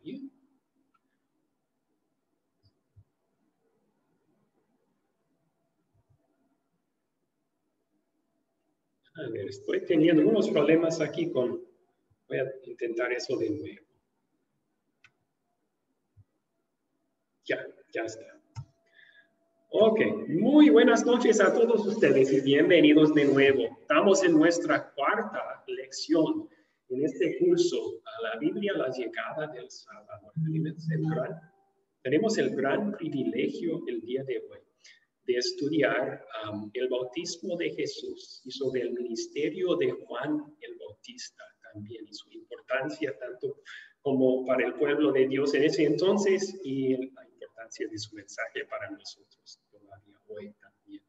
Bien. A ver, estoy teniendo unos problemas aquí con... Voy a intentar eso de nuevo. Ya está. Ok, muy buenas noches a todos ustedes y bienvenidos de nuevo. Estamos en nuestra cuarta lección en este curso a la Biblia, la llegada del Salvador. Tenemos el gran privilegio el día de hoy de estudiar el bautismo de Jesús y sobre el ministerio de Juan el Bautista también y su importancia tanto como para el pueblo de Dios en ese entonces y la importancia de su mensaje para nosotros todavía hoy también.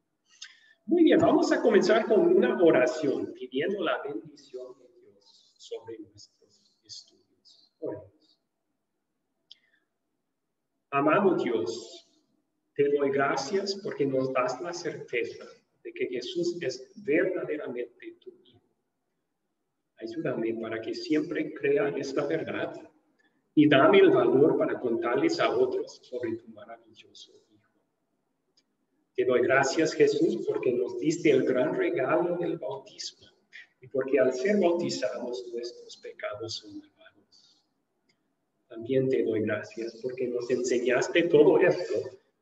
Muy bien, vamos a comenzar con una oración pidiendo la bendición de Dios sobre nuestros estudios. Oremos. Amado Dios, te doy gracias porque nos das la certeza de que Jesús es verdaderamente tu Hijo. Ayúdame para que siempre crea esta verdad y dame el valor para contarles a otros sobre tu maravilloso Hijo. Te doy gracias, Jesús, porque nos diste el gran regalo del bautismo y porque al ser bautizados nuestros pecados son lavados. También te doy gracias porque nos enseñaste todo esto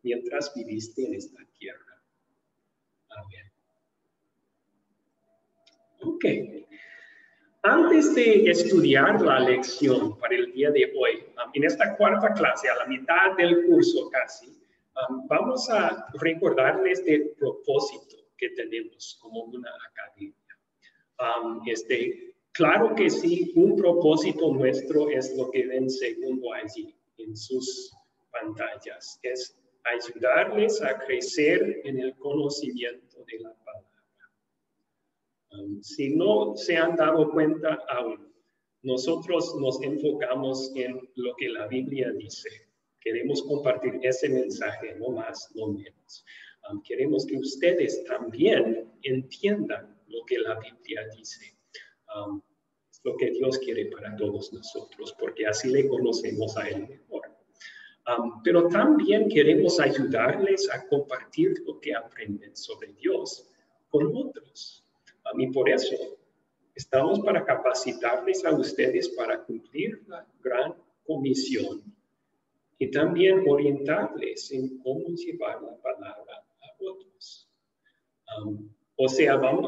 mientras viviste en esta tierra. Amén. Ok. Antes de estudiar la lección para el día de hoy, en esta cuarta clase, a la mitad del curso casi, vamos a recordarles del propósito que tenemos como una academia. Claro que sí, un propósito nuestro es lo que ven segundo allí en sus pantallas, es ayudarles a crecer en el conocimiento de la palabra. Si no se han dado cuenta aún, nosotros nos enfocamos en lo que la Biblia dice. Queremos compartir ese mensaje, no más, no menos. Queremos que ustedes también entiendan lo que la Biblia dice. Es lo que Dios quiere para todos nosotros, porque así le conocemos a Él mejor. Pero también queremos ayudarles a compartir lo que aprenden sobre Dios con otros. Y por eso estamos para capacitarles a ustedes para cumplir la gran comisión y también orientarles en cómo llevar la palabra a otros.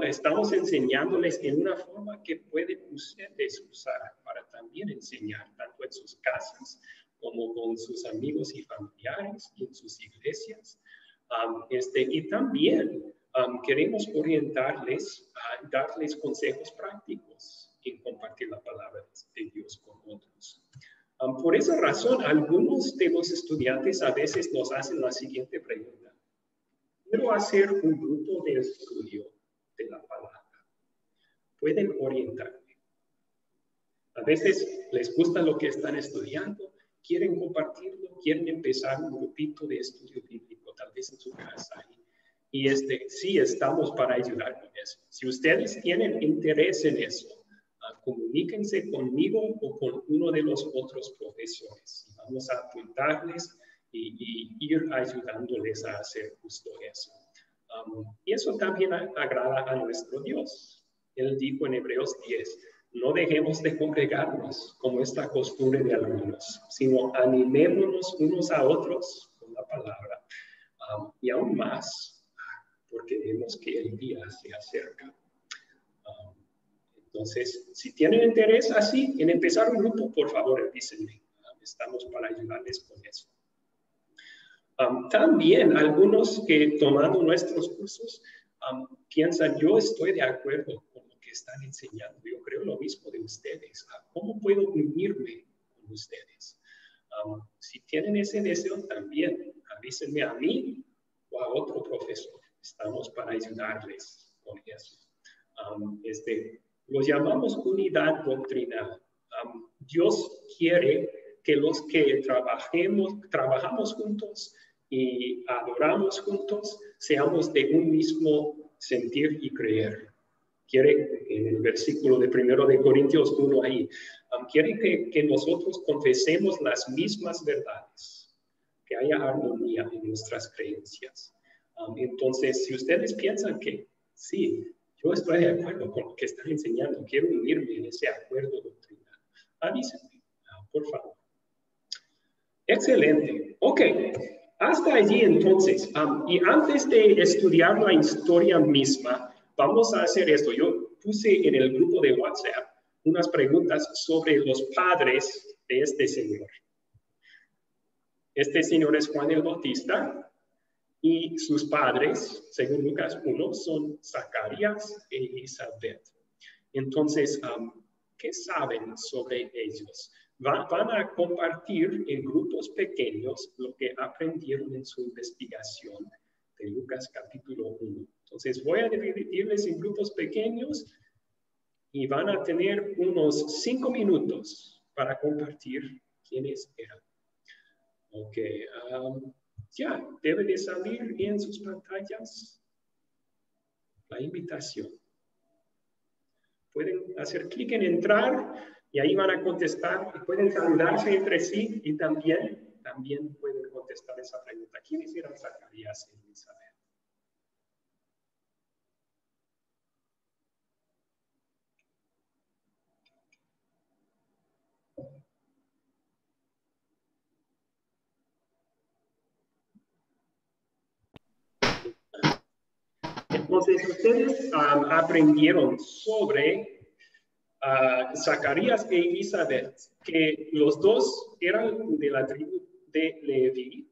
Estamos enseñándoles en una forma que pueden ustedes usar para también enseñar, tanto en sus casas como con sus amigos y familiares y en sus iglesias. Y también queremos orientarles a darles consejos prácticos en compartir la palabra de Dios con otros. Por esa razón, algunos de los estudiantes a veces nos hacen la siguiente pregunta. Quiero hacer un grupo de estudio de la palabra. ¿Pueden orientarme? A veces les gusta lo que están estudiando, quieren compartirlo, quieren empezar un grupito de estudio bíblico, tal vez en su casa. Y sí estamos para ayudar con eso. Si ustedes tienen interés en eso, comuníquense conmigo o con uno de los otros profesores. Vamos a apuntarles y ir ayudándoles a hacer justo eso. Y eso también agrada a nuestro Dios. Él dijo en Hebreos 10, no dejemos de congregarnos como esta costumbre de algunos, sino animémonos unos a otros con la palabra. Y aún más, porque vemos que el día se acerca. Entonces, si tienen interés así en empezar un grupo, por favor, avísenme. Estamos para ayudarles con eso. También algunos que tomando nuestros cursos piensan, yo estoy de acuerdo con lo que están enseñando. Yo creo lo mismo de ustedes. ¿Cómo puedo unirme con ustedes? Si tienen ese deseo también, avísenme a mí o a otro profesor. Estamos para ayudarles con eso. Los llamamos unidad doctrinal. Dios quiere que los que trabajamos juntos y adoramos juntos, seamos de un mismo sentir y creer. quiere, en el versículo de 1 de Corintios 1 ahí, quiere que nosotros confesemos las mismas verdades, que haya armonía en nuestras creencias. Entonces, si ustedes piensan que sí, yo estoy de acuerdo con lo que están enseñando, quiero unirme en ese acuerdo doctrinal, avísenme, por favor. Excelente. Ok, hasta allí entonces. Y antes de estudiar la historia misma, vamos a hacer esto. Yo puse en el grupo de WhatsApp unas preguntas sobre los padres de este señor. Este señor es Juan el Bautista y sus padres, según Lucas 1, son Zacarías e Elizabeth. Entonces, ¿qué saben sobre ellos? Van a compartir en grupos pequeños lo que aprendieron en su investigación de Lucas capítulo 1. Entonces, voy a dividirles en grupos pequeños y van a tener unos 5 minutos para compartir quiénes eran. Ok, ya, debe de salir en sus pantallas la invitación. Pueden hacer clic en entrar y ahí van a contestar. Y pueden saludarse entre sí y también pueden contestar esa pregunta. ¿Quiénes eran Zacarías y Elizabeth? Entonces, ustedes aprendieron sobre Zacarías e Elizabeth, que los dos eran de la tribu de Leví,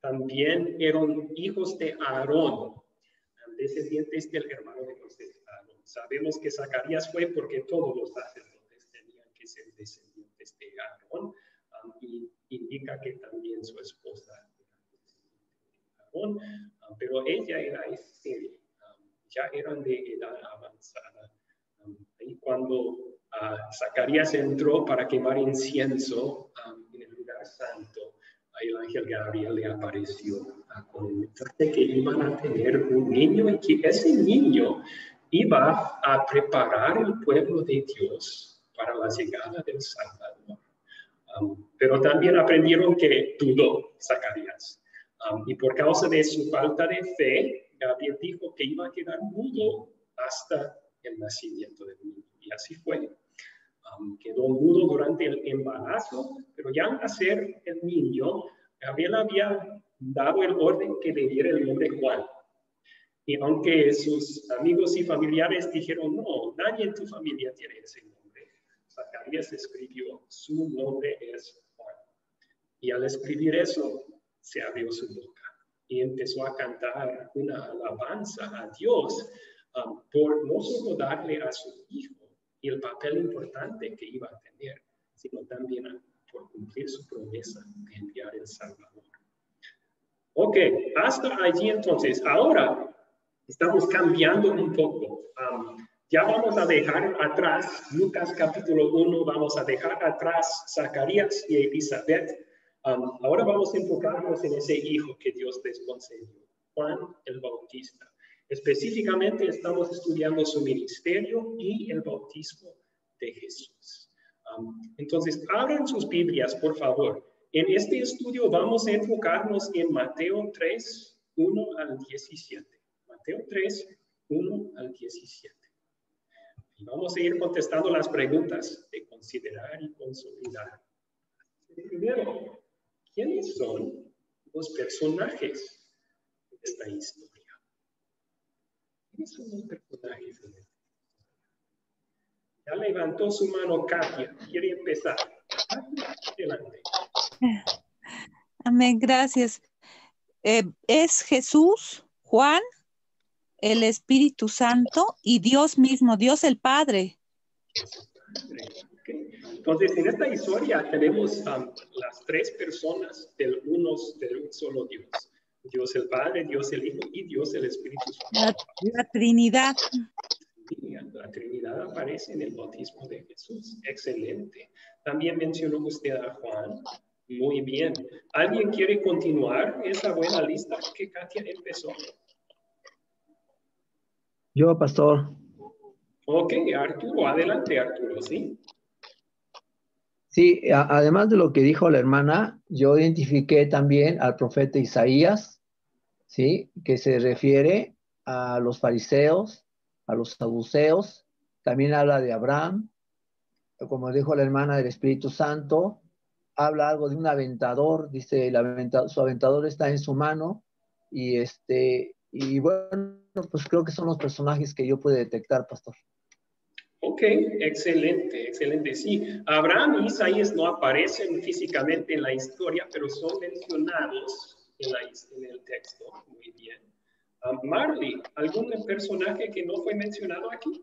también eran hijos de Aarón, descendientes del hermano de José, Aarón. Sabemos que Zacarías fue porque todos los sacerdotes tenían que ser descendientes de Aarón, y indica que también su esposa era Aarón, pero ella era estéril, ya eran de edad avanzada. Y cuando Zacarías entró para quemar incienso en el lugar santo, el ángel Gabriel le apareció con el mensaje que iban a tener un niño y que ese niño iba a preparar el pueblo de Dios para la llegada del Salvador. Pero también aprendieron que dudó Zacarías. Y por causa de su falta de fe, Gabriel dijo que iba a quedar mudo hasta el nacimiento del niño. Y así fue. Quedó mudo durante el embarazo, pero ya al nacer el niño, Gabriel había dado el orden que le diera el nombre Juan. Y aunque sus amigos y familiares dijeron, no, nadie en tu familia tiene ese nombre, Zacarías escribió, su nombre es Juan. Y al escribir eso, se abrió su boca y empezó a cantar una alabanza a Dios por no solo darle a su hijo y el papel importante que iba a tener, sino también por cumplir su promesa de enviar el Salvador. Ok, hasta allí entonces. Ahora estamos cambiando un poco. Ya vamos a dejar atrás Lucas capítulo 1, vamos a dejar atrás Zacarías y Elizabeth. Ahora vamos a enfocarnos en ese hijo que Dios les concedió, Juan el Bautista. Específicamente estamos estudiando su ministerio y el bautismo de Jesús. Entonces, abran sus Biblias, por favor. En este estudio vamos a enfocarnos en Mateo 3, 1 al 17. Mateo 3, 1 al 17. Y vamos a ir contestando las preguntas de considerar y consolidar. Primero, ¿quiénes son los personajes de esta historia? ¿Quiénes son los personajes de esta historia? Ya levantó su mano Katia. ¿Quiere empezar? Adelante. Amén, gracias. Es Jesús, Juan, el Espíritu Santo y Dios mismo, Dios el Padre. Okay. Entonces, en esta historia tenemos las tres personas del un solo Dios. Dios el Padre, Dios el Hijo y Dios el Espíritu Santo. La Trinidad. La Trinidad aparece en el bautismo de Jesús. Excelente. También mencionó usted a Juan. Muy bien. ¿Alguien quiere continuar esa buena lista que Katia empezó? Yo, pastor. Ok, Arturo, adelante, Arturo, ¿sí? Sí, además de lo que dijo la hermana, yo identifiqué también al profeta Isaías, ¿sí? Que se refiere a los fariseos, a los saduceos, también habla de Abraham, como dijo la hermana del Espíritu Santo, habla algo de un aventador, dice su aventador está en su mano, y bueno, pues creo que son los personajes que yo pude detectar, pastor. Ok, excelente, excelente. Sí, Abraham y Isaías no aparecen físicamente en la historia, pero son mencionados en el texto. Muy bien. Marley, ¿algún personaje que no fue mencionado aquí?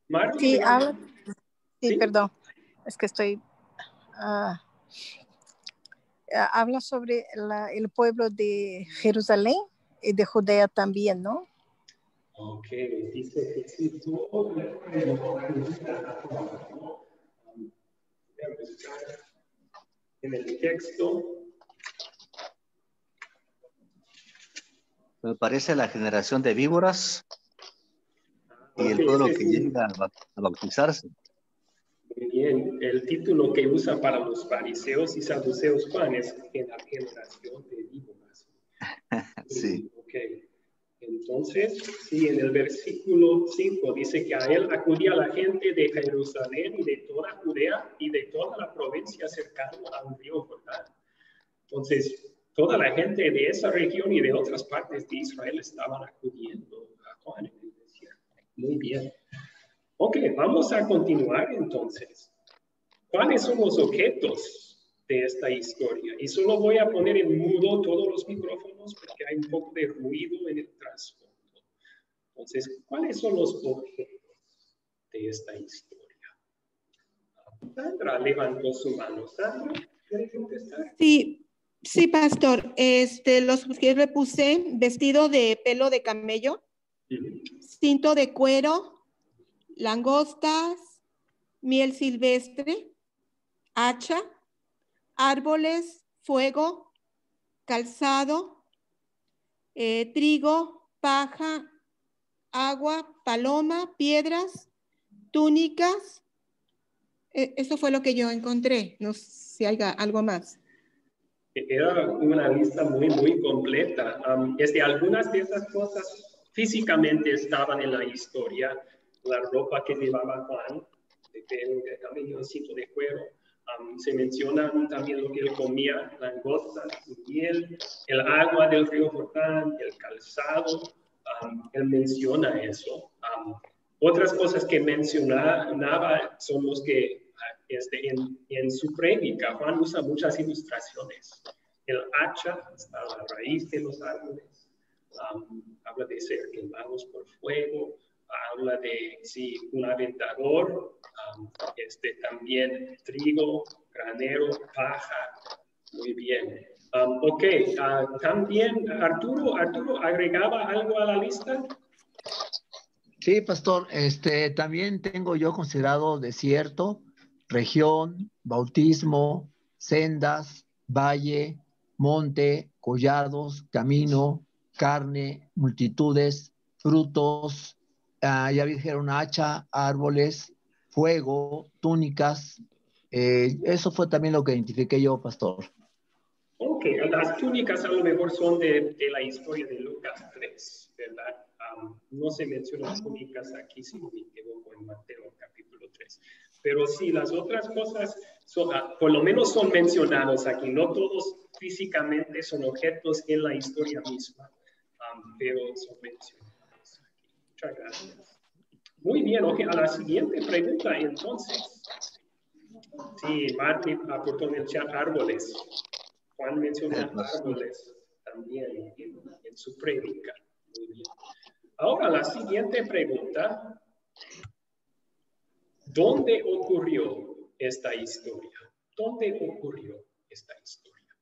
Marley, Sí, sí, ¿sí? perdón, es que estoy... habla sobre el pueblo de Jerusalén y de Judea también, ¿no? Ok, dice que sí, en el texto. Me parece la generación de víboras y el Okay, pueblo que llega a bautizarse. muy bien. El título que usa para los fariseos y saduceos Juan es en la generación de víboras. Sí. Ok. Entonces, sí, en el versículo 5 dice que a él acudía la gente de Jerusalén y de toda Judea y de toda la provincia cercana al río Jordán. Entonces, toda la gente de esa región y de otras partes de Israel estaban acudiendo a Juan en el desierto. Muy bien. Ok, vamos a continuar entonces. ¿Cuáles son los objetos de esta historia? Y solo voy a poner en mudo todos los micrófonos porque hay un poco de ruido en el trasfondo. Entonces, ¿cuáles son los objetos de esta historia? Sandra levantó su mano. Sandra, ¿quiere contestar? Sí, sí, pastor. Los que le puse vestido de pelo de camello, cinto de cuero, langostas, miel silvestre, hacha, árboles, fuego, calzado, trigo, paja, agua, paloma, piedras, túnicas. Eso fue lo que yo encontré. No sé si hay algo más. Era una lista muy completa. Algunas de esas cosas físicamente estaban en la historia. La ropa que llevaba Juan, de pelo de camello, cinto de cuero. Se menciona también lo que él comía, langostas, miel, el agua del río Jordán, el calzado. Él menciona eso. Otras cosas que mencionaba son los que en su prédica, Juan usa muchas ilustraciones. El hacha está a la raíz de los árboles. Habla de ser quemados por fuego. Habla de un aventador. También trigo, granero, paja. Muy bien. Ok, también Arturo agregaba algo a la lista. Sí, pastor, también tengo yo considerado desierto, región, bautismo, sendas, valle, monte, collados, camino, carne, multitudes, frutos, ya dijeron hacha, árboles, fuego, túnicas. Eso fue también lo que identifiqué yo, pastor. Ok, las túnicas a lo mejor son de la historia de Lucas 3, ¿verdad? No se mencionan túnicas aquí, si no me equivoco, en Mateo capítulo 3. Pero sí, las otras cosas por lo menos son mencionados aquí. No todos físicamente son objetos en la historia misma, pero son mencionados aquí. Muchas gracias. Muy bien, ok, a la siguiente pregunta entonces. Sí, Martín aportó en el chat árboles. Juan menciona árboles también en su prédica. Muy bien. Ahora la siguiente pregunta. ¿Dónde ocurrió esta historia? ¿Dónde ocurrió esta historia?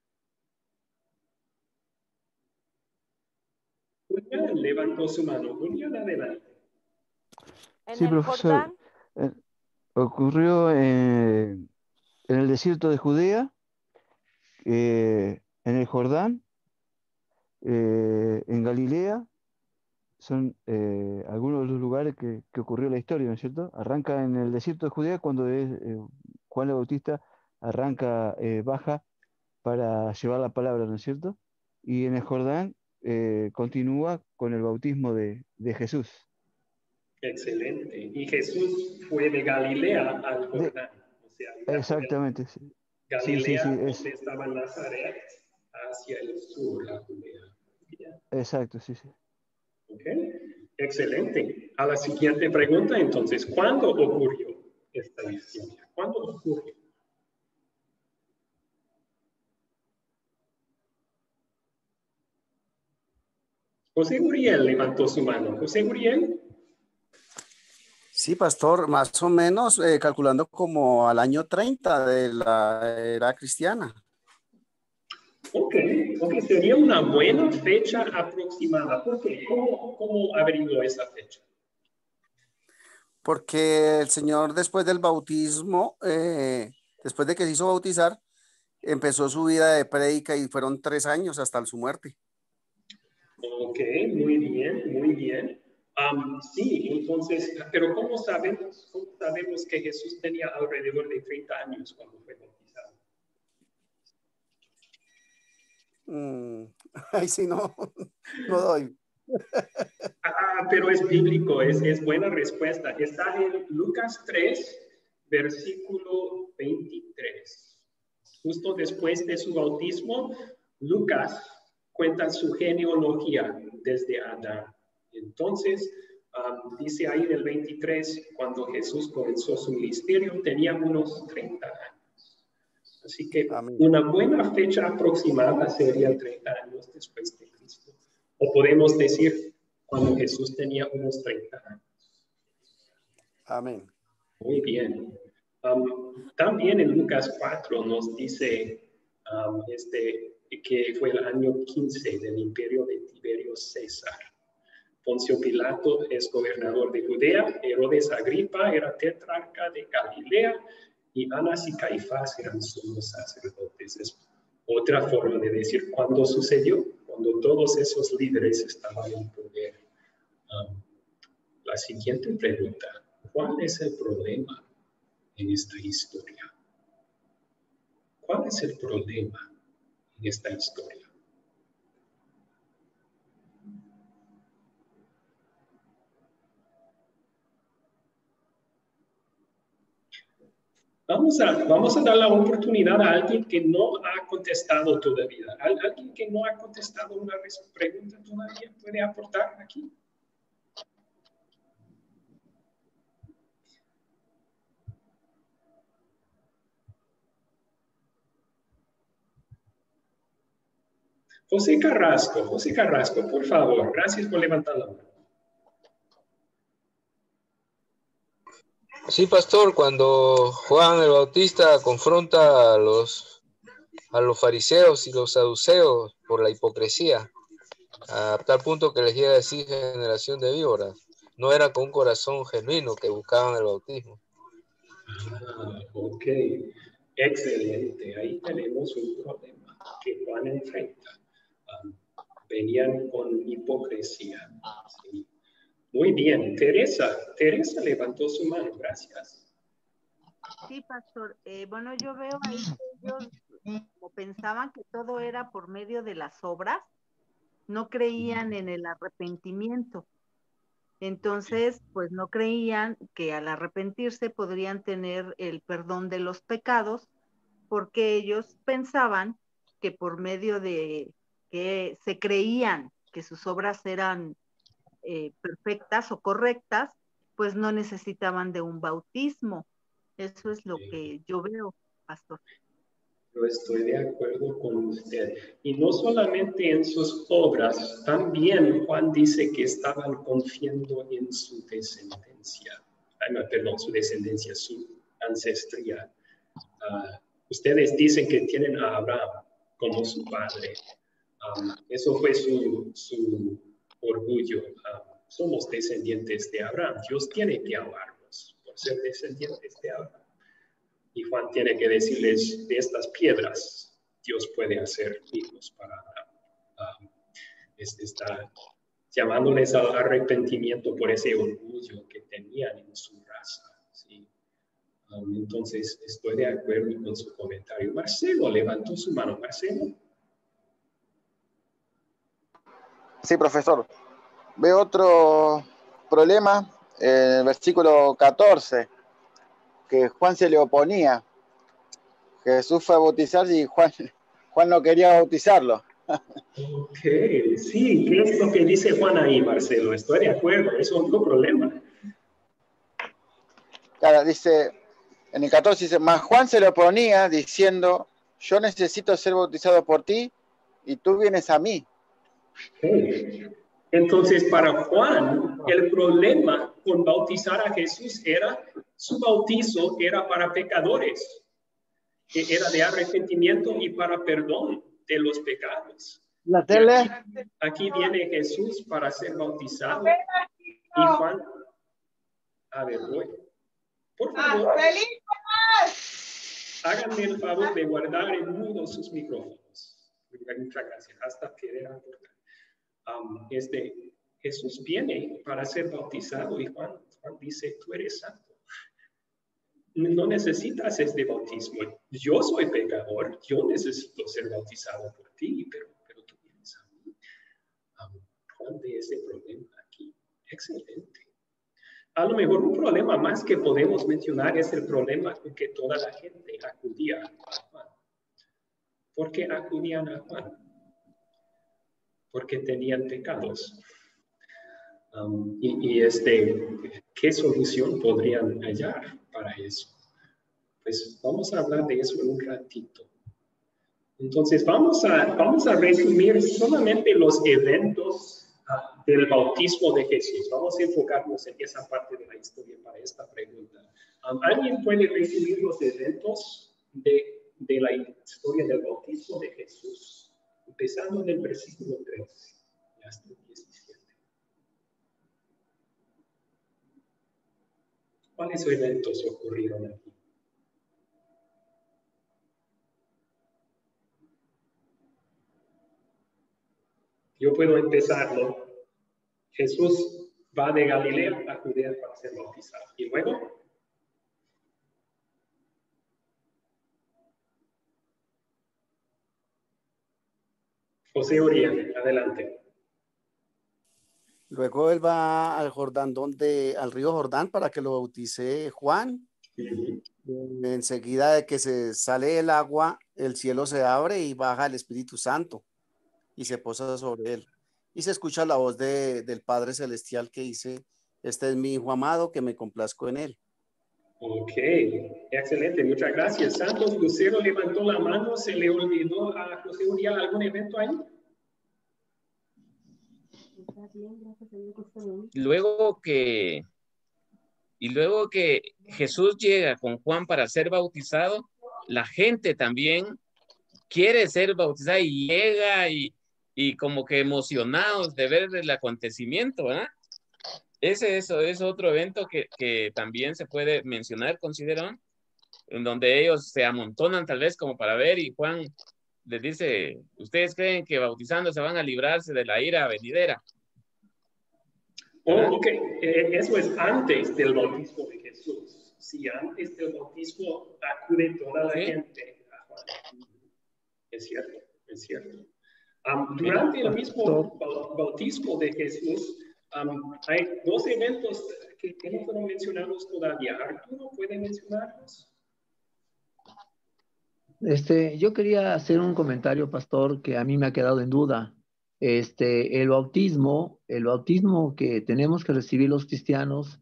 Julián levantó su mano. Julián, adelante. Sí, profesor. Ocurrió en el desierto de Judea, en el Jordán, en Galilea son algunos de los lugares que ocurrió la historia, ¿no es cierto? Arranca en el desierto de Judea cuando Juan el Bautista baja para llevar la palabra, ¿no es cierto? Y en el Jordán continúa con el bautismo de Jesús. Excelente. Y Jesús fue de Galilea al Jordán. O sea, Exactamente. Sí. Galilea, Sí, donde estaba Nazaret, hacia el sur, la Judea. Bien. Exacto, sí. Ok, excelente. A la siguiente pregunta, entonces, ¿cuándo ocurrió esta historia? ¿Cuándo ocurrió? José Uriel levantó su mano. José Uriel. Sí, pastor, más o menos calculando como al año 30 de la era cristiana. Ok, sería una buena fecha aproximada. ¿Por qué? ¿Cómo averiguó esa fecha? Porque el Señor después del bautismo, después de que se hizo bautizar, empezó su vida de prédica y fueron 3 años hasta su muerte. Ok, muy bien, muy bien. Sí, entonces, pero ¿cómo sabemos que Jesús tenía alrededor de 30 años cuando fue bautizado? Ahí sí no doy. Pero es bíblico, es buena respuesta. Está en Lucas 3, versículo 23. Justo después de su bautismo, Lucas cuenta su genealogía desde Adán. Entonces, dice ahí en el 23, cuando Jesús comenzó su ministerio, tenía unos 30 años. Así que Amén. Una buena fecha aproximada sería 30 años después de Cristo. O podemos decir cuando Jesús tenía unos 30 años. Amén. Muy bien. También en Lucas 4 nos dice que fue el año 15 del imperio de Tiberio César. Poncio Pilato es gobernador de Judea, Herodes Agripa era tetrarca de Galilea y Anás y Caifás eran sumos sacerdotes. Es otra forma de decir cuándo sucedió, cuando todos esos líderes estaban en poder. La siguiente pregunta, ¿cuál es el problema en esta historia? ¿Cuál es el problema en esta historia? Vamos a dar la oportunidad a alguien que no ha contestado todavía. ¿Alguien que no ha contestado una pregunta todavía puede aportar aquí? José Carrasco, por favor. Gracias por levantar la mano. Sí, pastor, cuando Juan el Bautista confronta a los fariseos y los saduceos por la hipocresía, a tal punto que les llega a decir generación de víboras, no era con un corazón genuino que buscaban el bautismo. Ok, excelente. Ahí tenemos un problema que Juan enfrenta. Venían con hipocresía. Sí. Muy bien, Teresa levantó su mano, gracias. Sí, pastor. Bueno, yo veo ahí que ellos como pensaban que todo era por medio de las obras, no creían en el arrepentimiento. Entonces, pues no creían que al arrepentirse podrían tener el perdón de los pecados, porque ellos pensaban que por medio de que se creían que sus obras eran perfectas o correctas, pues no necesitaban de un bautismo. Eso es lo que yo veo, pastor. Yo estoy de acuerdo con usted. Y no solamente en sus obras, también Juan dice que estaban confiando en su descendencia. Su ancestría. Ustedes dicen que tienen a Abraham como su padre. Eso fue su orgullo. Somos descendientes de Abraham. Dios tiene que amarnos por ser descendientes de Abraham. Y Juan tiene que decirles, de estas piedras, Dios puede hacer hijos para Abraham. Está llamándoles al arrepentimiento por ese orgullo que tenían en su raza. ¿Sí? Entonces, estoy de acuerdo con su comentario. Marcelo levantó su mano. Marcelo. Sí, profesor. Veo otro problema en el versículo 14, que Juan se le oponía. Jesús fue a bautizar y Juan no quería bautizarlo. Ok, sí, ¿qué es lo que dice Juan ahí, Marcelo? Estoy de acuerdo, es otro problema. Claro, dice, en el 14 dice, mas Juan se le oponía diciendo, yo necesito ser bautizado por ti y tú vienes a mí. Okay. Entonces, para Juan, el problema con bautizar a Jesús era, su bautizo era para pecadores, que era de arrepentimiento y para perdón de los pecados. La tele. Aquí viene Jesús para ser bautizado y Juan, a ver, voy. Por favor, háganme el favor de guardar en mudo sus micrófonos. Muchas gracias. Hasta querer aportar. Jesús viene para ser bautizado y Juan dice, tú eres santo. No necesitas este bautismo. Yo soy pecador, yo necesito ser bautizado por ti, pero tú vienes a mí. Juan ve ese problema aquí. Excelente. A lo mejor un problema más que podemos mencionar es el problema con que toda la gente acudía a Juan. ¿Por qué acudían a Juan? Porque tenían pecados. ¿Qué solución podrían hallar para eso? Pues vamos a hablar de eso en un ratito. Entonces vamos a resumir solamente los eventos del bautismo de Jesús. Vamos a enfocarnos en esa parte de la historia para esta pregunta. ¿Alguien puede resumir los eventos de la historia del bautismo de Jesús? Empezando en el versículo 13 hasta el 17. ¿Cuáles eventos ocurrieron aquí? Yo puedo empezarlo. Jesús va de Galilea a Judea para ser bautizado. ¿Y luego? José Uriel, adelante. Luego él va al Jordán, al río Jordán para que lo bautice Juan. Enseguida de que se sale el agua, el cielo se abre y baja el Espíritu Santo y se posa sobre él. Y se escucha la voz del Padre Celestial que dice, este es mi hijo amado que me complazco en él. Ok, excelente, muchas gracias. Santos Lucero levantó la mano, ¿se le olvidó a José Uriel algún evento ahí? Luego que Jesús llega con Juan para ser bautizado, la gente también quiere ser bautizada y llega y como que emocionados de ver el acontecimiento, ¿verdad? Eso es otro evento que también se puede mencionar, considero, en donde ellos se amontonan tal vez como para ver y Juan les dice, ¿ustedes creen que bautizando se van a librarse de la ira venidera? Oh, ok, eso es antes del bautismo de Jesús. Si antes del bautismo acude toda la gente a Juan. Es cierto, es cierto. Durante el mismo bautismo de Jesús, hay dos eventos que no fueron mencionados todavía. ¿Arturo puede mencionarlos? Yo quería hacer un comentario, pastor, que a mí me ha quedado en duda. El bautismo que tenemos que recibir los cristianos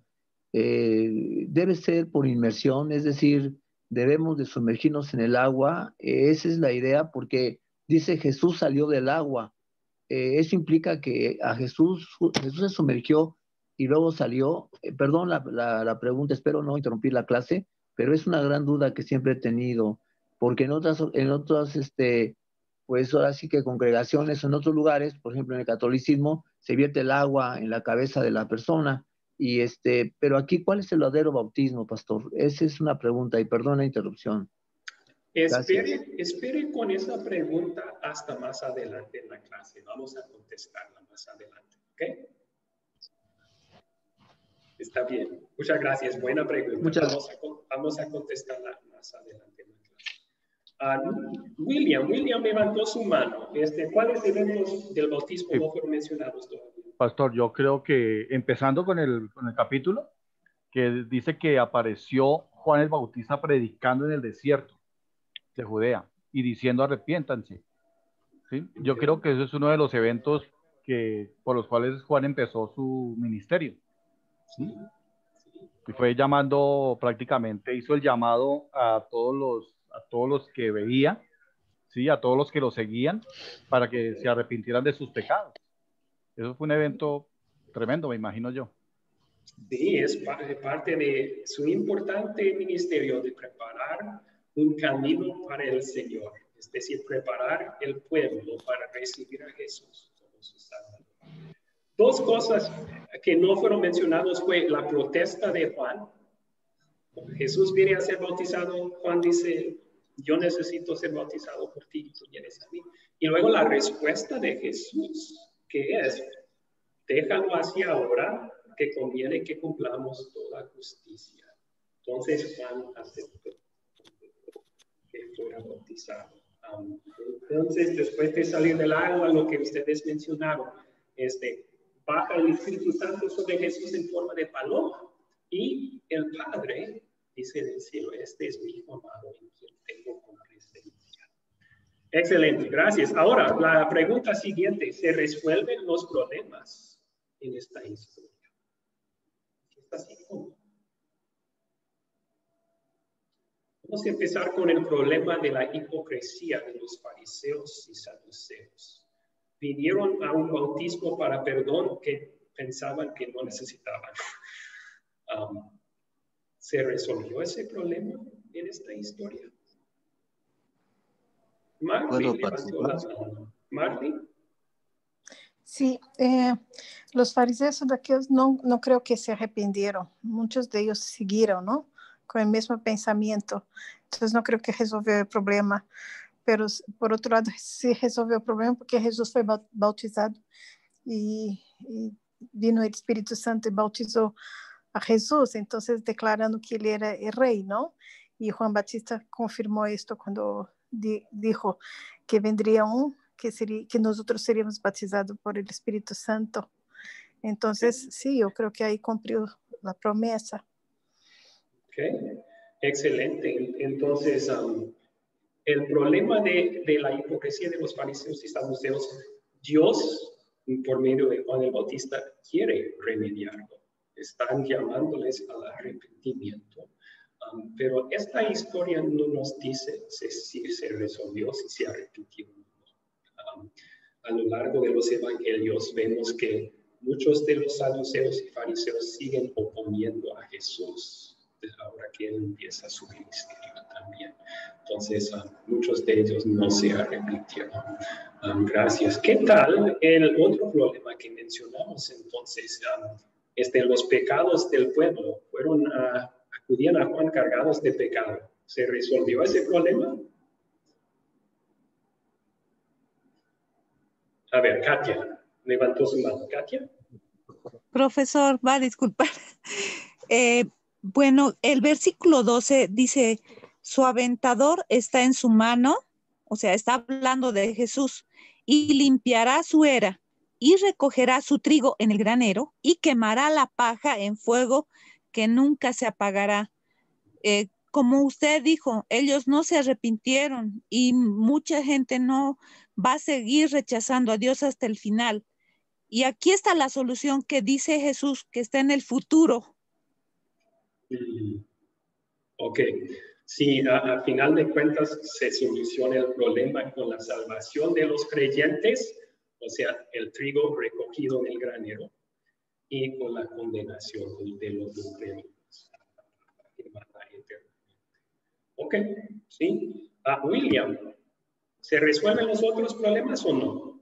debe ser por inmersión, es decir, debemos de sumergirnos en el agua. Esa es la idea, porque dice Jesús salió del agua. Eso implica que Jesús se sumergió y luego salió. Perdón la pregunta, espero no interrumpir la clase, pero es una gran duda que siempre he tenido, porque en otras pues ahora sí que congregaciones o en otros lugares, por ejemplo en el catolicismo, se vierte el agua en la cabeza de la persona, pero aquí, ¿cuál es el verdadero bautismo, pastor? Esa es una pregunta, y perdón la interrupción. Espere con esa pregunta hasta más adelante en la clase. Vamos a contestarla más adelante, ¿ok? Está bien. Muchas gracias. Buena pregunta. Vamos a contestarla más adelante en la clase. William levantó su mano. ¿Cuáles eventos del bautismo no fueron mencionados todavía? Pastor, yo creo que empezando con el capítulo, que dice que apareció Juan el Bautista predicando en el desierto de Judea y diciendo arrepiéntanse. ¿Sí? Yo creo que eso es uno de los eventos por los cuales Juan empezó su ministerio. ¿Sí? Y fue llamando prácticamente, hizo el llamado a todos los que veía, ¿sí? A todos los que lo seguían, para que se arrepintieran de sus pecados. Eso fue un evento tremendo, me imagino yo. Sí, es parte de su importante ministerio de preparar un camino para el Señor, es decir, preparar el pueblo para recibir a Jesús como su Salvador. Dos cosas que no fueron mencionadas fue la protesta de Juan. Jesús viene a ser bautizado, Juan dice, yo necesito ser bautizado por ti, tú vienes a mí. Y luego la respuesta de Jesús, que es, déjalo así ahora, que conviene que cumplamos toda justicia. Entonces Juan aceptó que fuera bautizado. Entonces, después de salir del agua, lo que ustedes mencionaron, baja el Espíritu Santo sobre Jesús en forma de paloma, y el Padre dice del cielo, este es mi hijo amado en quien tengo complacencia. Excelente, gracias. Ahora, la pregunta siguiente, ¿se resuelven los problemas en esta historia? ¿Está así como? Vamos a empezar con el problema de la hipocresía de los fariseos y saduceos. Vinieron a un bautismo para perdón que pensaban que no necesitaban. ¿Se resolvió ese problema en esta historia? Martín levantó la mano. Martín. Sí, los fariseos saduceos no creo que se arrepintieron. Muchos de ellos siguieron, ¿no? Con el mismo pensamiento. Entonces no creo que resolvió el problema. Pero, por otro lado, sí resolvió el problema porque Jesús fue bautizado y vino el Espíritu Santo y bautizó a Jesús, entonces declarando que él era el rey, ¿no? Y Juan Bautista confirmó esto cuando dijo que vendría que nosotros seríamos bautizados por el Espíritu Santo. Entonces, sí, yo creo que ahí cumplió la promesa. Ok, excelente. Entonces, el problema de la hipocresía de los fariseos y saduceos, Dios, por medio de Juan el Bautista, quiere remediarlo. Están llamándoles al arrepentimiento. Pero esta historia no nos dice si se resolvió, si se arrepintió. A lo largo de los evangelios vemos que muchos de los saduceos y fariseos siguen oponiendo a Jesús ahora que él empieza su ministerio también. Entonces, muchos de ellos no se arrepintieron. Gracias. ¿Qué tal el otro problema que mencionamos entonces? Los pecados del pueblo acudían a Juan cargados de pecado. ¿Se resolvió ese problema? A ver, Katia, levantó su mano. Katia. Profesor, va a disculpar. Bueno, el versículo 12 dice, su aventador está en su mano, o sea, está hablando de Jesús, y limpiará su era, y recogerá su trigo en el granero, y quemará la paja en fuego que nunca se apagará. Como usted dijo, ellos no se arrepintieron, y mucha gente no va a seguir rechazando a Dios hasta el final. Y aquí está la solución que dice Jesús, que está en el futuro. Ok, sí, a final de cuentas se soluciona el problema con la salvación de los creyentes, o sea, el trigo recogido en el granero, y con la condenación de los incrédulos. Ok, sí. William, ¿se resuelven los otros problemas o no?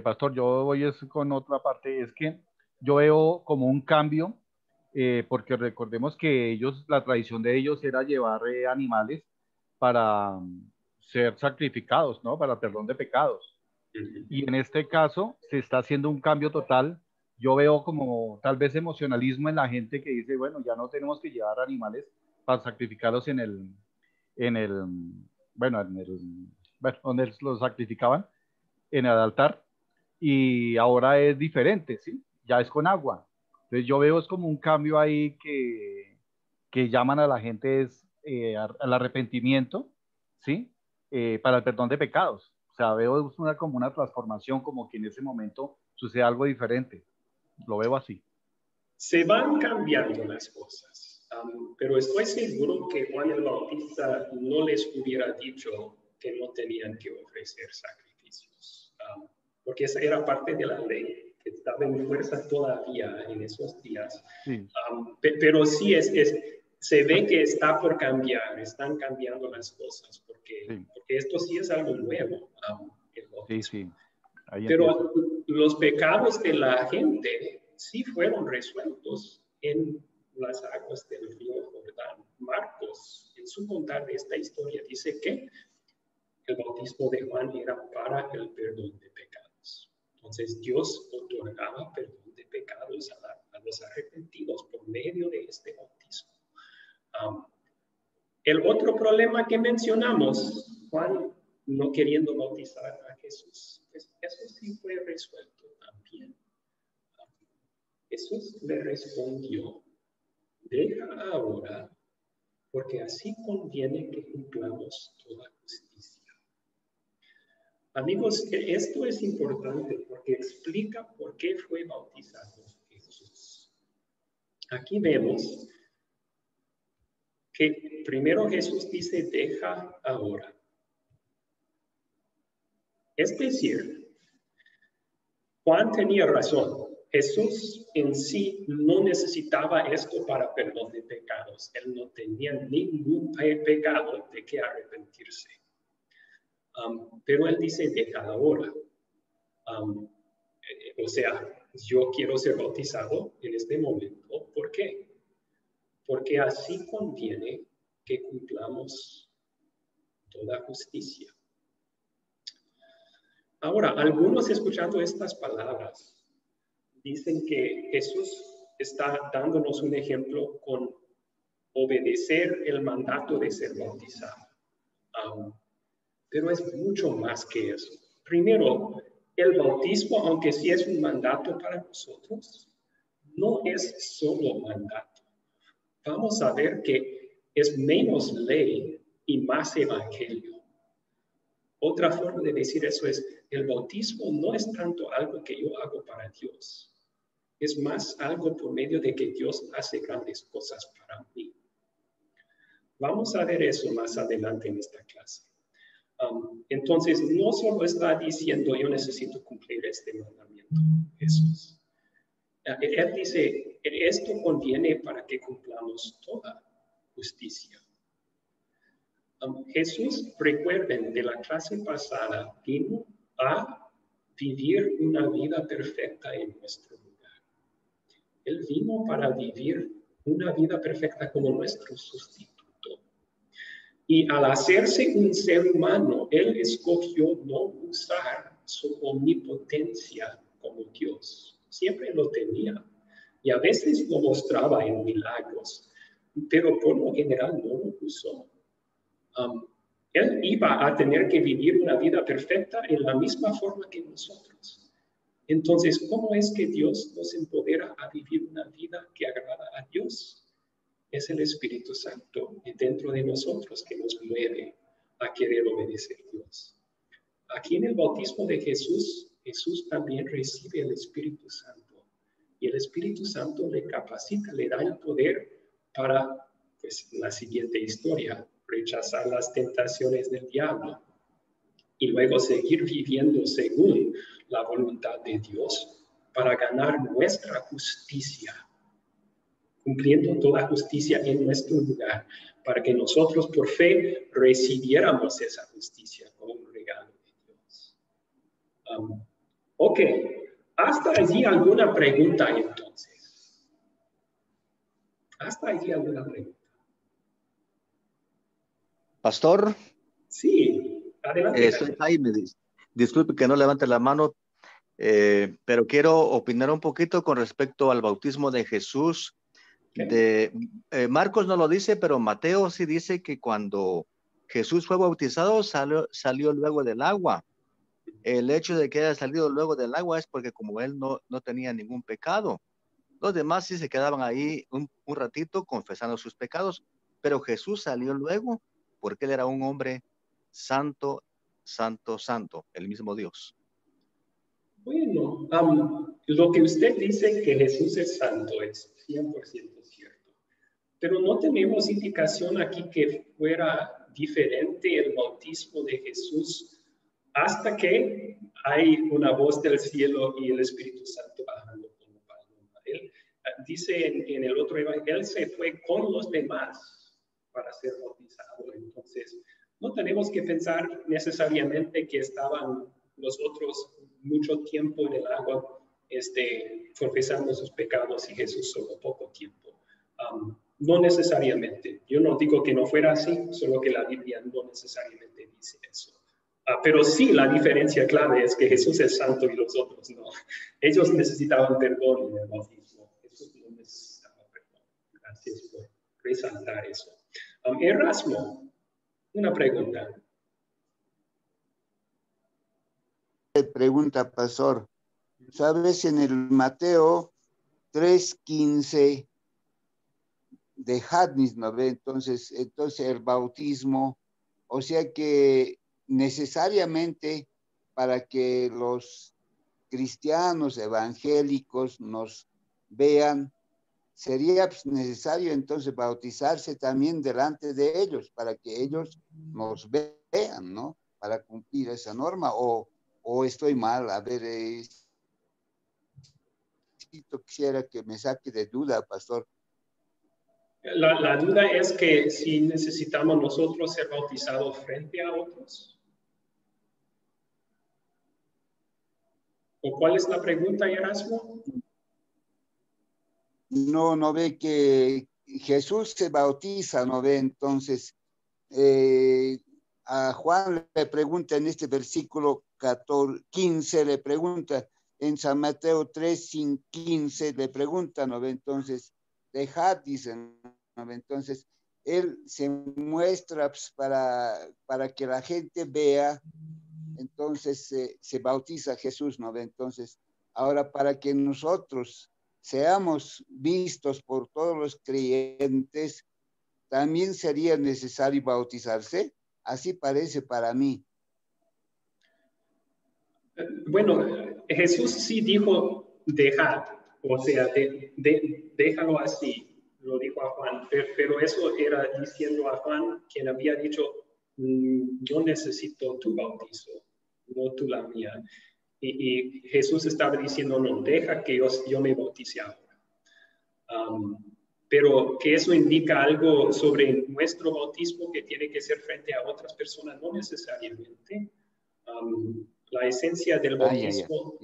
Pastor, yo voy con otra parte, es que yo veo como un cambio, porque recordemos que la tradición de ellos era llevar animales para ser sacrificados, ¿no? Para perdón de pecados. Y en este caso se está haciendo un cambio total. Yo veo como tal vez emocionalismo en la gente que dice, bueno, ya no tenemos que llevar animales para sacrificarlos bueno, donde los sacrificaban, en el altar, y ahora es diferente, ¿sí? Ya es con agua. Entonces yo veo es como un cambio ahí que llaman a la gente al arrepentimiento, ¿sí? Para el perdón de pecados. O sea, veo como una transformación, como que en ese momento sucede algo diferente. Lo veo así. Se van cambiando las cosas, pero estoy seguro que Juan el Bautista no les hubiera dicho que no tenían que ofrecer sacrificios, porque esa era parte de la ley, que estaba en fuerza todavía en esos días. Sí. Pero sí se ve que está por cambiar, están cambiando las cosas, porque esto sí es algo nuevo. Sí. Ahí pero empieza. los pecados de la gente sí fueron resueltos en las aguas del río Jordán. Marcos, en su contar de esta historia, dice que el bautismo de Juan era para el perdón de pecados. Entonces Dios otorgaba perdón de pecados a los arrepentidos por medio de este bautismo. El otro problema que mencionamos, Juan no queriendo bautizar a Jesús, pues eso sí fue resuelto también. Jesús le respondió, deja ahora, porque así conviene que cumplamos toda justicia. Amigos, esto es importante porque explica por qué fue bautizado Jesús. Aquí vemos que primero Jesús dice, deja ahora. Es decir, Juan tenía razón. Jesús en sí no necesitaba esto para perdón de pecados. Él no tenía ningún pecado de que arrepentirse. Pero él dice, deja ahora. O sea, yo quiero ser bautizado en este momento. ¿Por qué? Porque así conviene que cumplamos toda justicia. Ahora, algunos escuchando estas palabras dicen que Jesús está dándonos un ejemplo con obedecer el mandato de ser bautizado. Pero es mucho más que eso. Primero, el bautismo, aunque sí es un mandato para nosotros, no es solo mandato. Vamos a ver que es menos ley y más evangelio. Otra forma de decir eso es, el bautismo no es tanto algo que yo hago para Dios. Es más algo por medio de que Dios hace grandes cosas para mí. Vamos a ver eso más adelante en esta clase. Entonces, no solo está diciendo yo necesito cumplir este mandamiento, Jesús. Él dice, esto conviene para que cumplamos toda justicia. Jesús, recuerden, de la clase pasada, vino a vivir una vida perfecta en nuestro lugar. Él vino para vivir una vida perfecta como nuestro sustituto. Y al hacerse un ser humano, Él escogió no usar su omnipotencia como Dios. Siempre lo tenía. Y a veces lo mostraba en milagros, pero por lo general no lo usó. Él iba a tener que vivir una vida perfecta en la misma forma que nosotros. Entonces, ¿cómo es que Dios nos empodera a vivir una vida que agrada a Dios? Es el Espíritu Santo dentro de nosotros que nos mueve a querer obedecer a Dios. Aquí en el bautismo de Jesús, Jesús también recibe el Espíritu Santo. Y el Espíritu Santo le capacita, le da el poder para, pues, la siguiente historia, rechazar las tentaciones del diablo y luego seguir viviendo según la voluntad de Dios para ganar nuestra justicia, cumpliendo toda justicia en nuestro lugar, para que nosotros por fe recibiéramos esa justicia como un regalo de Dios. Ok, hasta allí alguna pregunta entonces. Hasta allí alguna pregunta. Pastor. Sí, adelante. Soy Jaime. Disculpe que no levante la mano, pero quiero opinar un poquito con respecto al bautismo de Jesús. Marcos no lo dice, pero Mateo sí dice que cuando Jesús fue bautizado salió luego del agua. El hecho de que haya salido luego del agua es porque como él no tenía ningún pecado. Los demás sí se quedaban ahí un ratito confesando sus pecados, pero Jesús salió luego porque él era un hombre santo, santo, santo, el mismo Dios. Bueno, lo que usted dice que Jesús es santo es 100% cierto, pero no tenemos indicación aquí que fuera diferente el bautismo de Jesús hasta que hay una voz del cielo y el Espíritu Santo bajando como paloma. Él dice en el otro evangelio, él se fue con los demás para ser bautizado. Entonces, no tenemos que pensar necesariamente que estaban los otros mucho tiempo en el agua, confesando sus pecados y Jesús solo poco tiempo. No necesariamente. Yo no digo que no fuera así, solo que la Biblia no necesariamente dice eso. Pero sí, la diferencia clave es que Jesús es santo y los otros no. Ellos necesitaban perdón en el bautismo. Jesús no necesitaba perdón. Gracias por resaltar eso. Erasmo, una pregunta. Pregunta, pastor. ¿Sabes? En el Mateo 3:15 de Hadnis, ¿no ve? Entonces el bautismo, o sea que necesariamente para que los cristianos evangélicos nos vean, sería necesario entonces bautizarse también delante de ellos, para que ellos nos vean, ¿no? Para cumplir esa norma, o estoy mal. A ver, quisiera que me saque de duda, pastor. La duda es que si necesitamos nosotros ser bautizados frente a otros. ¿O cuál es la pregunta, Erasmo? No ve que Jesús se bautiza, ¿no ve? Entonces, a Juan le pregunta en este versículo 15, le pregunta, en San Mateo 3:15 le pregunta, ¿no ve? Entonces, dejad, dicen, ¿no ve? Entonces, él se muestra pues, para que la gente vea. Entonces se bautiza Jesús, ¿no ve? Entonces, ahora para que nosotros seamos vistos por todos los creyentes, también sería necesario bautizarse. Así parece para mí. Bueno, Jesús sí dijo dejad, o sea, déjalo así, lo dijo a Juan, pero eso era diciendo a Juan, quien había dicho, yo necesito tu bautizo, no tú la mía. Y Jesús estaba diciendo, no, deja que yo me bautice ahora. Pero que eso indica algo sobre nuestro bautismo que tiene que ser frente a otras personas, no necesariamente. La esencia del bautismo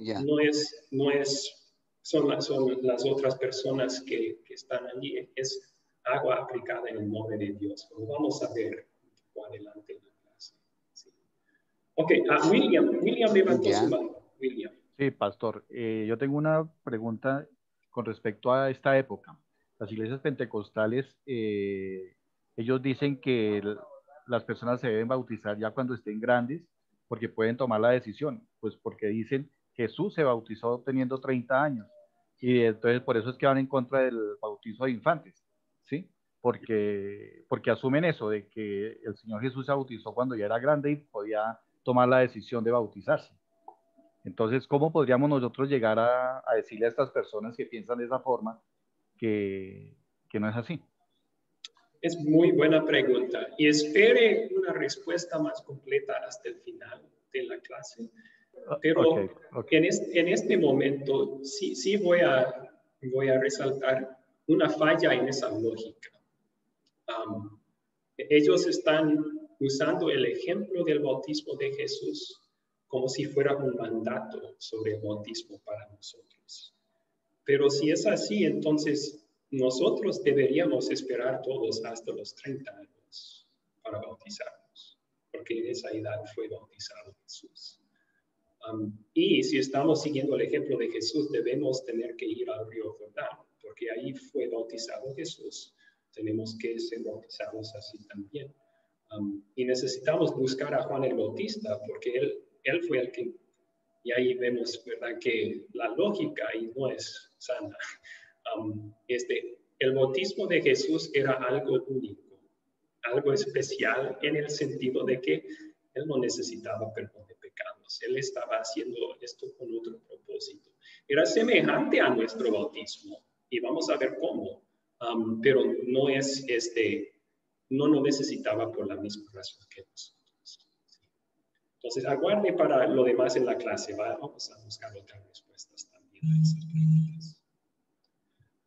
son las otras personas que están allí, es agua aplicada en el nombre de Dios. Pero vamos a ver adelante en la clase. Sí. Ok, William levantó su mano. William. Sí, pastor. Yo tengo una pregunta con respecto a esta época. Las iglesias pentecostales, ellos dicen que las personas se deben bautizar ya cuando estén grandes, porque pueden tomar la decisión, pues porque dicen Jesús se bautizó teniendo 30 años, y entonces por eso es que van en contra del bautizo de infantes, ¿sí? Porque asumen eso, de que el Señor Jesús se bautizó cuando ya era grande y podía tomar la decisión de bautizarse. Entonces, ¿cómo podríamos nosotros llegar a decirle a estas personas que piensan de esa forma que no es así? Es muy buena pregunta y espere una respuesta más completa hasta el final de la clase. Pero okay. En este momento sí voy a resaltar una falla en esa lógica. Ellos están usando el ejemplo del bautismo de Jesús como si fuera un mandato sobre el bautismo para nosotros. Pero si es así, entonces nosotros deberíamos esperar todos hasta los 30 años para bautizar. bautizarnos, porque en esa edad fue bautizado Jesús. Y si estamos siguiendo el ejemplo de Jesús, debemos tener que ir al río Jordán, porque ahí fue bautizado Jesús. Tenemos que ser bautizados así también. Y necesitamos buscar a Juan el Bautista, porque él fue el que, y ahí vemos, ¿verdad?, que la lógica ahí no es sana. El bautismo de Jesús era algo único, algo especial en el sentido de que él no necesitaba perdón de pecados. Él estaba haciendo esto con otro propósito. Era semejante a nuestro bautismo, y vamos a ver cómo, pero no es no lo necesitaba por la misma razón que nosotros. Entonces, aguarde para lo demás en la clase. Vamos a buscar otras respuestas también a esas preguntas.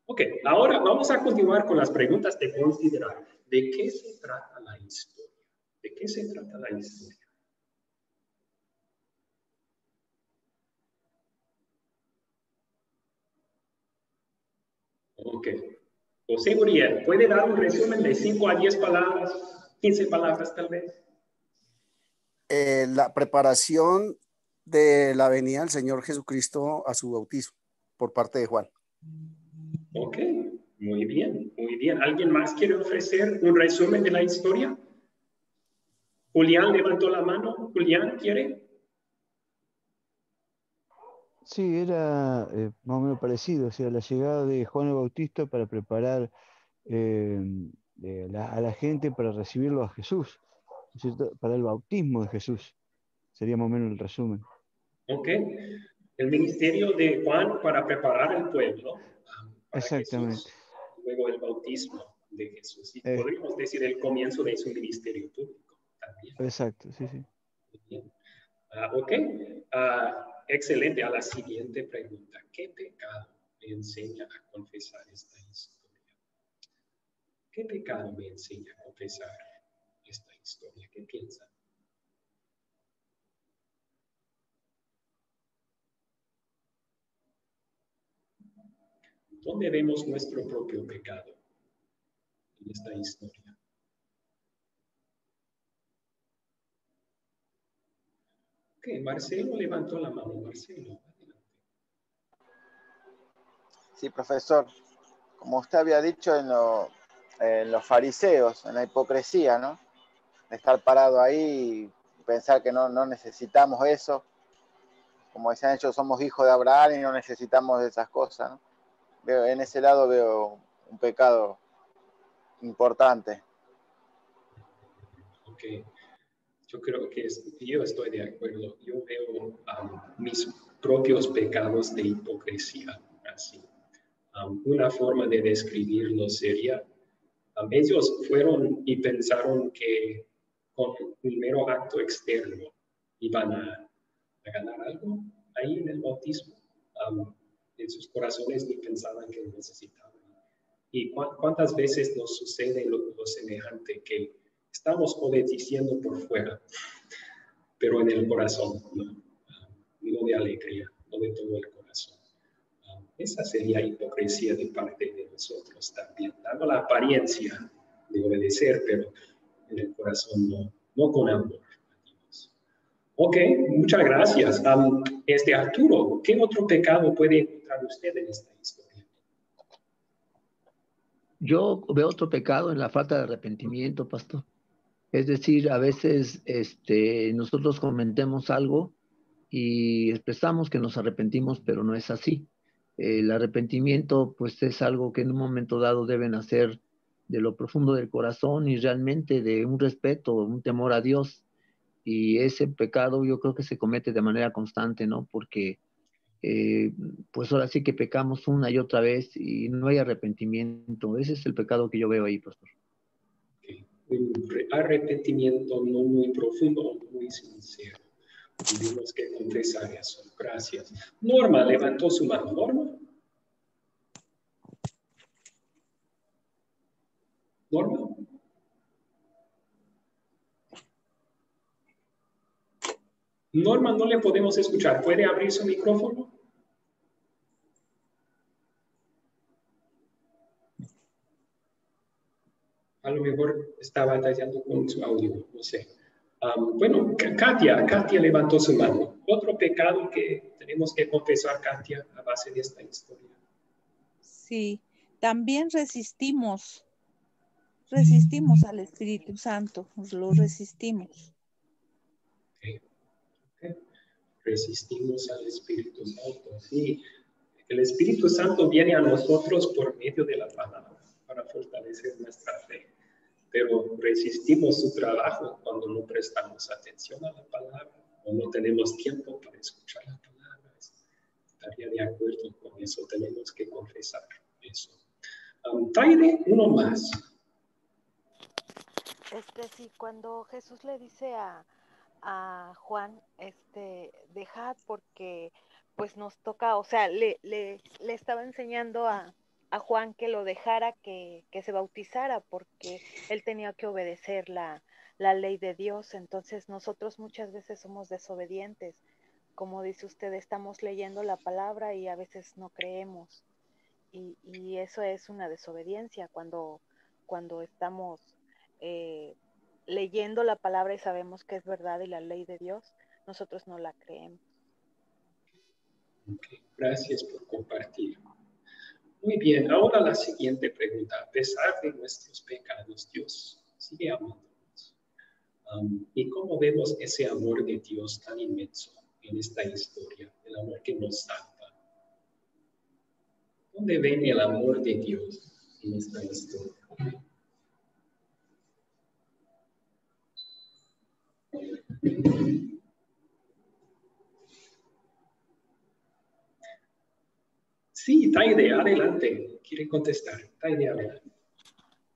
Ok, ahora vamos a continuar con las preguntas de considerar. ¿De qué se trata la historia? ¿De qué se trata la historia? Ok. José Uriel, ¿puede dar un resumen de 5 a 10 palabras, 15 palabras tal vez? La preparación de la venida del Señor Jesucristo a su bautismo por parte de Juan. Ok, muy bien, muy bien. ¿Alguien más quiere ofrecer un resumen de la historia? Julián levantó la mano. Julián, ¿quiere? Sí, era más o menos parecido, o sea, la llegada de Juan el Bautista para preparar a la gente para recibirlo a Jesús, ¿no es cierto? Para el bautismo de Jesús, sería más o menos el resumen. Ok, el ministerio de Juan para preparar al pueblo para Exactamente. Jesús, luego el bautismo de Jesús, y podríamos decir el comienzo de su ministerio público también. Exacto, sí, sí. Bien. Ok, excelente. A la siguiente pregunta, ¿qué pecado me enseña a confesar esta historia? ¿Qué pecado me enseña a confesar esta historia? ¿Qué piensan? ¿Dónde vemos nuestro propio pecado en esta historia? Ok, Marcelo levantó la mano. Marcelo, adelante. Sí, profesor. Como usted había dicho en los fariseos, en la hipocresía, ¿no? De estar parado ahí y pensar que no necesitamos eso. Como decían ellos, somos hijos de Abraham y no necesitamos de esas cosas, ¿no? En ese lado veo un pecado importante. Ok, yo creo que yo estoy de acuerdo. Yo veo mis propios pecados de hipocresía, así. Una forma de describirlo sería, ellos fueron y pensaron que con un mero acto externo iban a ganar algo ahí en el bautismo. En sus corazones ni pensaban que lo necesitaban. ¿Y cuántas veces nos sucede lo semejante, que estamos obedeciendo por fuera, pero en el corazón no de alegría, no de todo el corazón? Esa sería hipocresía de parte de nosotros también, dando la apariencia de obedecer, pero en el corazón no con amor. Ok, muchas gracias. Arturo, ¿qué otro pecado puede encontrar usted en esta historia? Yo veo otro pecado en la falta de arrepentimiento, pastor. Es decir, a veces nosotros comentemos algo y expresamos que nos arrepentimos, pero no es así. El arrepentimiento, pues, es algo que en un momento dado deben hacer de lo profundo del corazón y realmente de un respeto, un temor a Dios. Y ese pecado yo creo que se comete de manera constante, ¿no? Porque pues ahora sí que pecamos una y otra vez y no hay arrepentimiento. Ese es el pecado que yo veo ahí, pastor. Un arrepentimiento no muy profundo, muy sincero. Tuvimos que confesar eso. Gracias. Norma levantó su mano. Norma. Norma. Norma, no le podemos escuchar. ¿Puede abrir su micrófono? A lo mejor está batallando con su audio, no sé. Bueno, Katia levantó su mano. Otro pecado que tenemos que confesar, Katia, a base de esta historia. Sí, también resistimos al Espíritu Santo, lo resistimos. Okay. Resistimos al Espíritu Santo, sí. El Espíritu Santo viene a nosotros por medio de la palabra para fortalecer nuestra fe. Pero resistimos su trabajo cuando no prestamos atención a la palabra o no tenemos tiempo para escuchar la palabra. Estaría de acuerdo con eso, tenemos que confesar eso. Taide, uno más. Sí, cuando Jesús le dice a Juan, dejad porque pues nos toca, o sea, le estaba enseñando a Juan que lo dejara, que se bautizara, porque él tenía que obedecer la ley de Dios. Entonces nosotros muchas veces somos desobedientes. Como dice usted, estamos leyendo la palabra y a veces no creemos. Y eso es una desobediencia cuando estamos leyendo la palabra y sabemos que es verdad y la ley de Dios, nosotros no la creemos. Okay, gracias por compartir. Muy bien, ahora la siguiente pregunta. A pesar de nuestros pecados, Dios sigue amándonos. ¿Y cómo vemos ese amor de Dios tan inmenso en esta historia? El amor que nos salva. ¿Dónde ven el amor de Dios en esta historia? Sí, Taide, adelante. ¿Quiere contestar? Taide, adelante.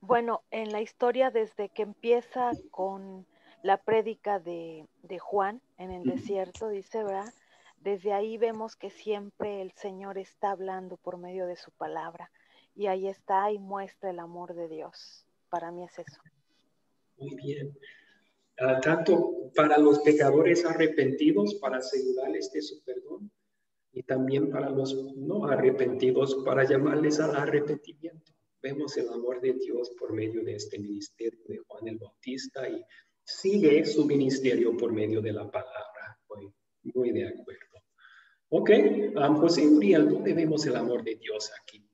Bueno, en la historia desde que empieza con la prédica de Juan en el desierto, dice, ¿verdad? Desde ahí vemos que siempre el Señor está hablando por medio de su palabra. Y ahí está y muestra el amor de Dios. Para mí es eso. Muy bien. Tanto para los pecadores arrepentidos, para asegurarles de su perdón, y también para los no arrepentidos, para llamarles al arrepentimiento. Vemos el amor de Dios por medio de este ministerio de Juan el Bautista y sigue su ministerio por medio de la palabra. Muy de acuerdo. Ok, José Uriel, ¿dónde vemos el amor de Dios aquí?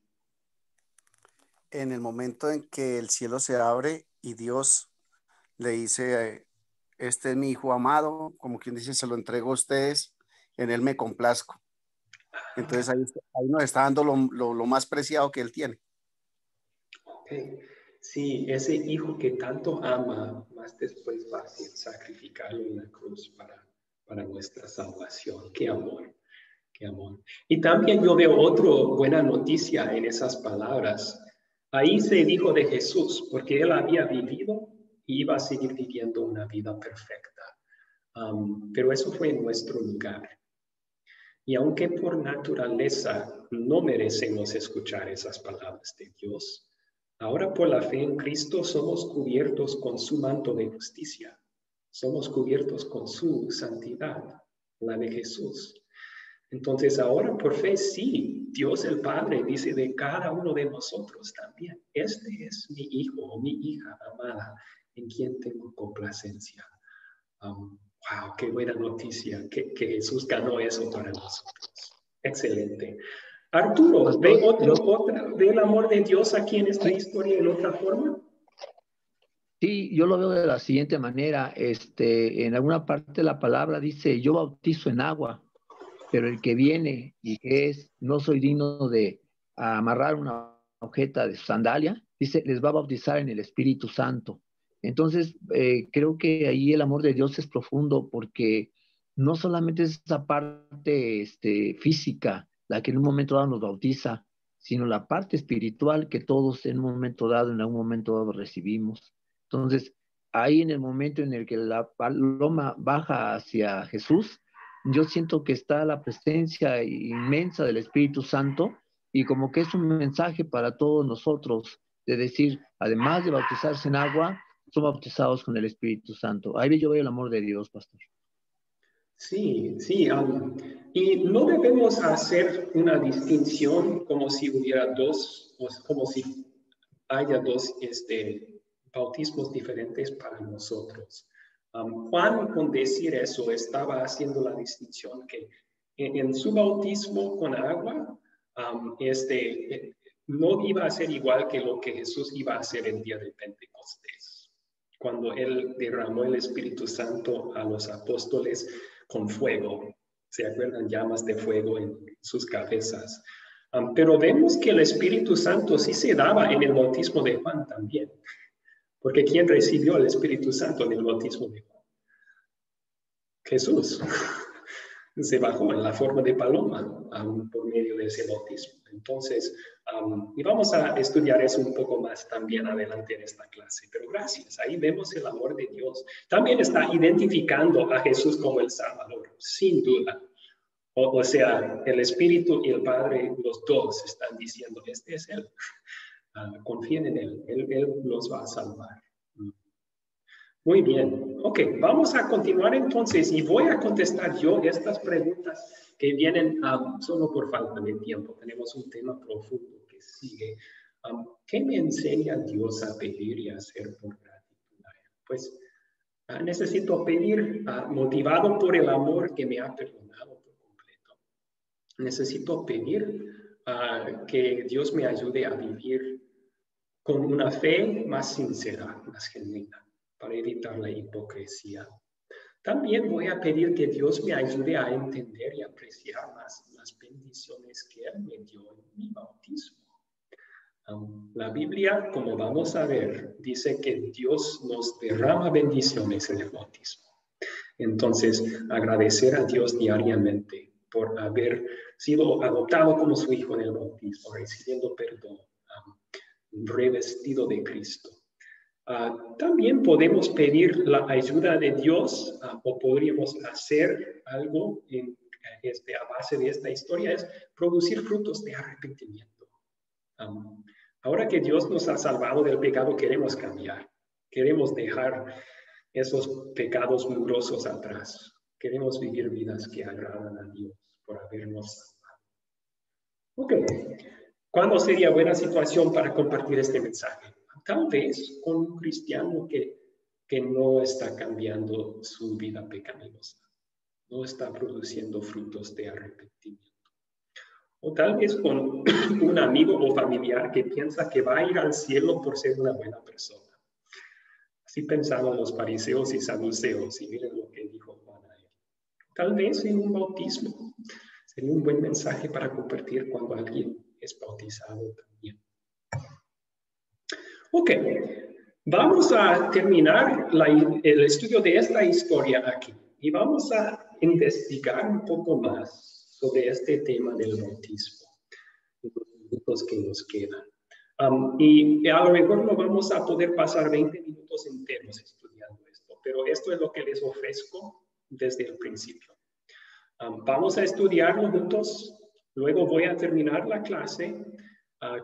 En el momento en que el cielo se abre y Dios le dice, este es mi hijo amado, como quien dice, se lo entrego a ustedes, en él me complazco. Entonces ahí nos está dando lo más preciado que él tiene. Okay. Sí, ese hijo que tanto ama, más después va a sacrificarlo en la cruz para nuestra salvación. ¡Qué amor! ¡Qué amor! Y también yo veo otra buena noticia en esas palabras. Ahí se dijo de Jesús, porque él había vivido y iba a seguir viviendo una vida perfecta. Pero eso fue en nuestro lugar. Y aunque por naturaleza no merecemos escuchar esas palabras de Dios, ahora por la fe en Cristo somos cubiertos con su manto de justicia. Somos cubiertos con su santidad, la de Jesús. Entonces ahora por fe sí, Dios el Padre dice de cada uno de nosotros también, este es mi hijo o mi hija amada en quien tengo complacencia. Wow, qué buena noticia que Jesús ganó eso para nosotros. Excelente. Arturo, ¿ve el amor de Dios aquí en esta historia en otra forma? Sí, yo lo veo de la siguiente manera. En alguna parte de la palabra dice, yo bautizo en agua, pero el que viene y que es, no soy digno de amarrar una agujeta de su sandalia, dice, les va a bautizar en el Espíritu Santo. Entonces, creo que ahí el amor de Dios es profundo porque no solamente es esa parte física la que en un momento dado nos bautiza, sino la parte espiritual que todos en un momento dado, en algún momento dado recibimos. Entonces, ahí en el momento en el que la paloma baja hacia Jesús, yo siento que está la presencia inmensa del Espíritu Santo y como que es un mensaje para todos nosotros de decir, además de bautizarse en agua, son bautizados con el Espíritu Santo. Ahí yo veo el amor de Dios, pastor. Sí, sí. Y no debemos hacer una distinción como si hubiera dos, o como si haya dos bautismos diferentes para nosotros. Juan, con decir eso, estaba haciendo la distinción que en su bautismo con agua, no iba a ser igual que lo que Jesús iba a hacer el día de Pentecostés, cuando él derramó el Espíritu Santo a los apóstoles con fuego. ¿Se acuerdan? Llamas de fuego en sus cabezas. Pero vemos que el Espíritu Santo sí se daba en el bautismo de Juan también. Porque ¿quién recibió el Espíritu Santo en el bautismo de Juan? Jesús. Se bajó en la forma de paloma por medio de ese bautismo. Entonces, y vamos a estudiar eso un poco más también adelante en esta clase. Pero gracias, ahí vemos el amor de Dios. También está identificando a Jesús como el Salvador, sin duda. O sea, el Espíritu y el Padre, los dos están diciendo, este es Él. Confíen en Él, Él los va a salvar. Muy bien. Ok, vamos a continuar entonces y voy a contestar yo estas preguntas que vienen solo por falta de tiempo. Tenemos un tema profundo que sigue. ¿Qué me enseña Dios a pedir y a hacer por gratitud a Él? Pues necesito pedir motivado por el amor que me ha perdonado por completo. Necesito pedir que Dios me ayude a vivir con una fe más sincera, más genuina, para evitar la hipocresía. También voy a pedir que Dios me ayude a entender y apreciar más las bendiciones que Él me dio en mi bautismo. La Biblia, como vamos a ver, dice que Dios nos derrama bendiciones en el bautismo. Entonces, agradecer a Dios diariamente por haber sido adoptado como su hijo en el bautismo, recibiendo perdón, revestido de Cristo. También podemos pedir la ayuda de Dios o podríamos hacer algo a base de esta historia, es producir frutos de arrepentimiento. Ahora que Dios nos ha salvado del pecado, queremos cambiar. Queremos dejar esos pecados mugrosos atrás. Queremos vivir vidas que agradan a Dios por habernos salvado. Ok. ¿Cuándo sería buena situación para compartir este mensaje? Tal vez con un cristiano que no está cambiando su vida pecaminosa, no está produciendo frutos de arrepentimiento. O tal vez con un amigo o familiar que piensa que va a ir al cielo por ser una buena persona. Así pensaban los fariseos y saduceos, y miren lo que dijo Juan a él. Tal vez en un bautismo sería un buen mensaje para compartir cuando alguien es bautizado también. Ok, vamos a terminar el estudio de esta historia aquí y vamos a investigar un poco más sobre este tema del bautismo en los minutos que nos quedan. Y a lo mejor no vamos a poder pasar 20 minutos enteros estudiando esto, pero esto es lo que les ofrezco desde el principio. Vamos a estudiarlo juntos. Luego voy a terminar la clase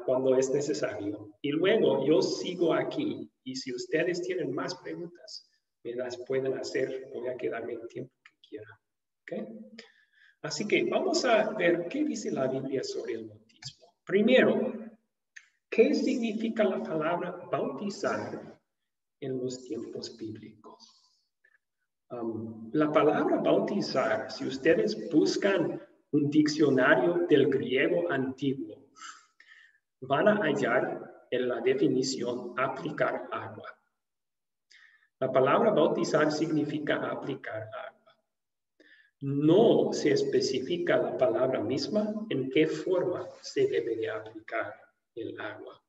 cuando es necesario. Y luego yo sigo aquí. Y si ustedes tienen más preguntas, me las pueden hacer. Voy a quedarme el tiempo que quiera. ¿Okay? Así que vamos a ver qué dice la Biblia sobre el bautismo. Primero, ¿qué significa la palabra bautizar en los tiempos bíblicos? La palabra bautizar, si ustedes buscan un diccionario del griego antiguo, van a hallar en la definición aplicar agua. La palabra bautizar significa aplicar agua. No se especifica la palabra misma en qué forma se debe de aplicar el agua.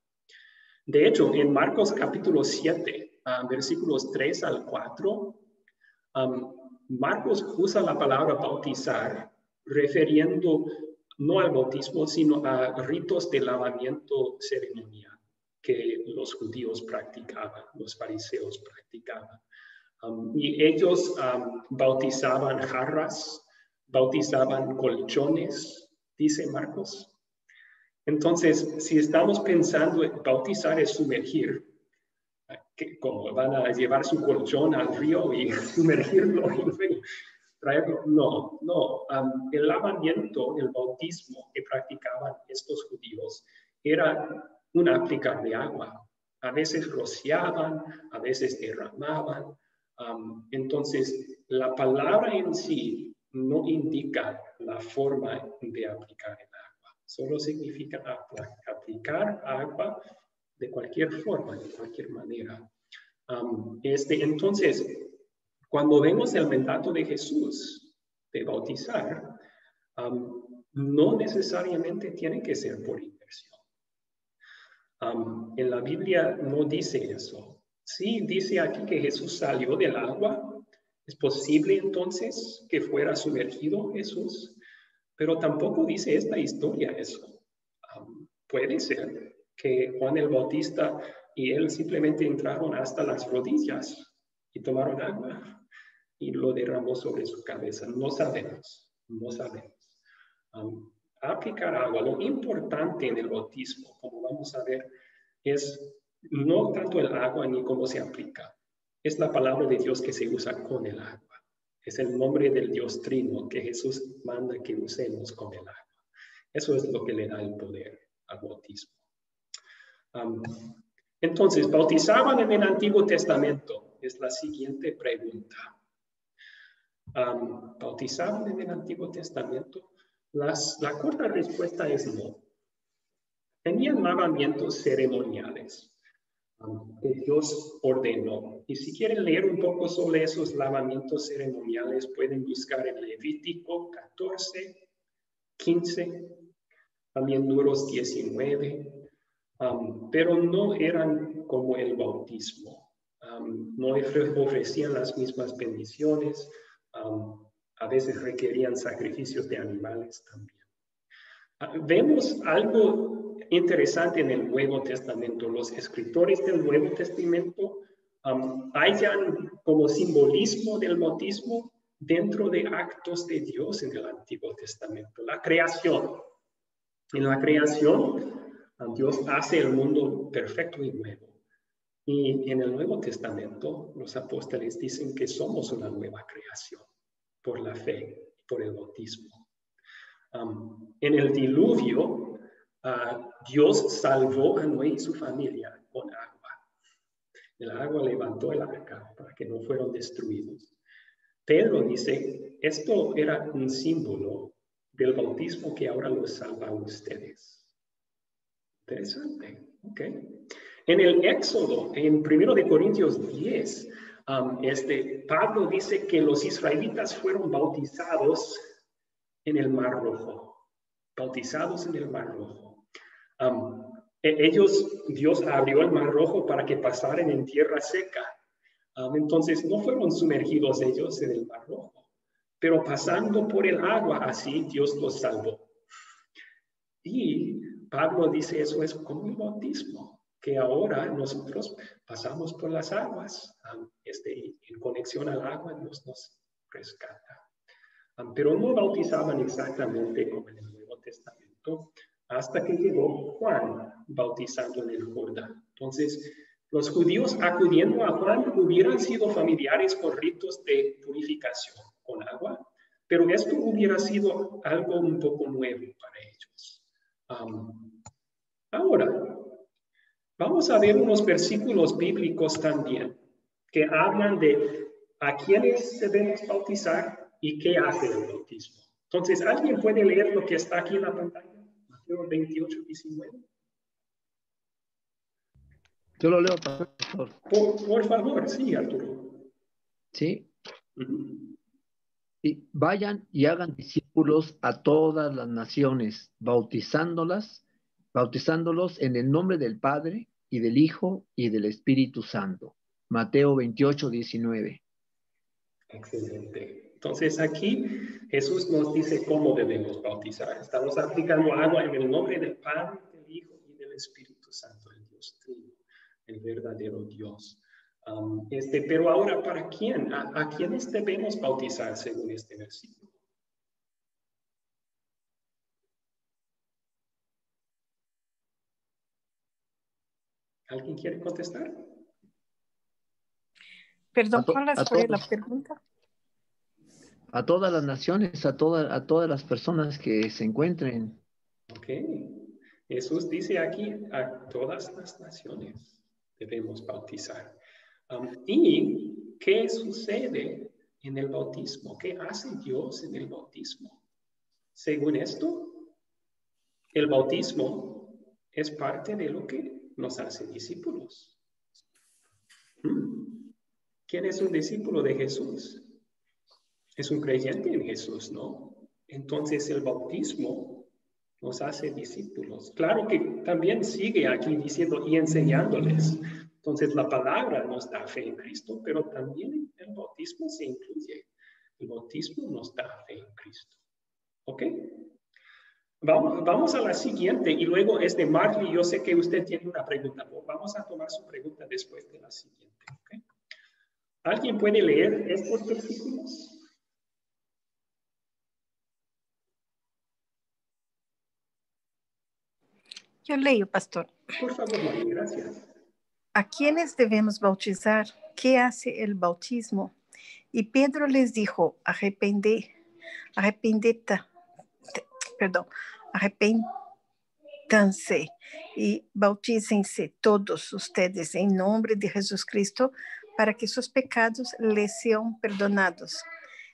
De hecho, en Marcos capítulo 7, versículos 3 al 4, Marcos usa la palabra bautizar refiriendo no al bautismo, sino a ritos de lavamiento ceremonial que los judíos practicaban, los fariseos practicaban. Y ellos bautizaban jarras, bautizaban colchones, dice Marcos. Entonces, si estamos pensando en bautizar es sumergir, como van a llevar su colchón al río y sumergirlo y traerlo. No. El lavamiento, el bautismo que practicaban estos judíos era un aplicar de agua A veces rociaban, a veces derramaban. Entonces, la palabra en sí no indica la forma de aplicar el agua. Solo significa aplicar agua de cualquier forma, de cualquier manera. Entonces, cuando vemos el mandato de Jesús de bautizar, no necesariamente tiene que ser por inmersión. En la Biblia no dice eso. Sí, dice aquí que Jesús salió del agua. ¿Es posible entonces que fuera sumergido Jesús? Pero tampoco dice esta historia eso. Puede ser que Juan el Bautista y él simplemente entraron hasta las rodillas y tomaron agua y lo derramó sobre su cabeza. No sabemos, no sabemos. Aplicar agua, lo importante en el bautismo, como vamos a ver, es no tanto el agua ni cómo se aplica. Es la palabra de Dios que se usa con el agua. Es el nombre del Dios Trino que Jesús manda que usemos con el agua. Eso es lo que le da el poder al bautismo. Entonces, ¿bautizaban en el Antiguo Testamento? Es la siguiente pregunta. ¿Bautizaban en el Antiguo Testamento? La corta respuesta es no. Tenían lavamientos ceremoniales que Dios ordenó. Y si quieren leer un poco sobre esos lavamientos ceremoniales, pueden buscar en Levítico 14, 15, también Números 19, pero no eran como el bautismo. No ofrecían las mismas bendiciones. A veces requerían sacrificios de animales también. Vemos algo interesante en el Nuevo Testamento. Los escritores del Nuevo Testamento hallan como simbolismo del bautismo dentro de actos de Dios en el Antiguo Testamento. La creación. En la creación, Dios hace el mundo perfecto y nuevo. Y en el Nuevo Testamento, los apóstoles dicen que somos una nueva creación por la fe, por el bautismo. En el diluvio, Dios salvó a Noé y su familia con agua. El agua levantó el arca para que no fueran destruidos. Pedro dice, esto era un símbolo del bautismo que ahora los salva a ustedes. Interesante, ok. En el Éxodo, en 1 Corintios 10, Pablo dice que los israelitas fueron bautizados en el Mar Rojo. Bautizados en el Mar Rojo. Dios abrió el Mar Rojo para que pasaran en tierra seca. Entonces no fueron sumergidos ellos en el Mar Rojo, pero pasando por el agua, así Dios los salvó. Y Pablo dice eso es como el bautismo, que ahora nosotros pasamos por las aguas, en conexión al agua Dios nos rescata. Pero no bautizaban exactamente como en el Nuevo Testamento, hasta que llegó Juan bautizando en el Jordán. Entonces, los judíos acudiendo a Juan hubieran sido familiares con ritos de purificación con agua, pero esto hubiera sido algo un poco nuevo para ellos. Ahora, vamos a ver unos versículos bíblicos también que hablan de a quiénes debemos bautizar y qué hace el bautismo. Entonces, ¿alguien puede leer lo que está aquí en la pantalla? Mateo 28, 19. Yo lo leo, pastor. Por favor, sí, Arturo. Sí. Y vayan y hagan discípulos a todas las naciones, bautizándolos en el nombre del Padre y del Hijo y del Espíritu Santo. Mateo 28, 19. Excelente. Entonces aquí Jesús nos dice cómo debemos bautizar. Estamos aplicando agua en el nombre del Padre, del Hijo y del Espíritu Santo, el Dios Trino, el verdadero Dios. Pero ahora, ¿para quién? ¿A quiénes debemos bautizar según este versículo? ¿Alguien quiere contestar? Perdón, ¿cuál fue la pregunta? A todas las naciones, a todas las personas que se encuentren. Ok. Jesús dice aquí a todas las naciones debemos bautizar. ¿Y qué sucede en el bautismo? ¿Qué hace Dios en el bautismo? Según esto, el bautismo es parte de lo que nos hace discípulos. ¿Quién es un discípulo de Jesús? Es un creyente en Jesús, ¿no? Entonces el bautismo nos hace discípulos. Claro que también sigue aquí diciendo y enseñándoles. Entonces la palabra nos da fe en Cristo, pero también el bautismo se incluye. El bautismo nos da fe en Cristo. ¿Ok? Vamos a la siguiente y luego es de Marley. Yo sé que usted tiene una pregunta. Vamos a tomar su pregunta después de la siguiente. ¿Okay? ¿Alguien puede leer estos versículos? Yo leo, pastor. Por favor, Marley, gracias. ¿A quiénes debemos bautizar? ¿Qué hace el bautismo? Y Pedro les dijo, arrepéntanse y bautícense todos ustedes en nombre de Jesucristo para que sus pecados les sean perdonados.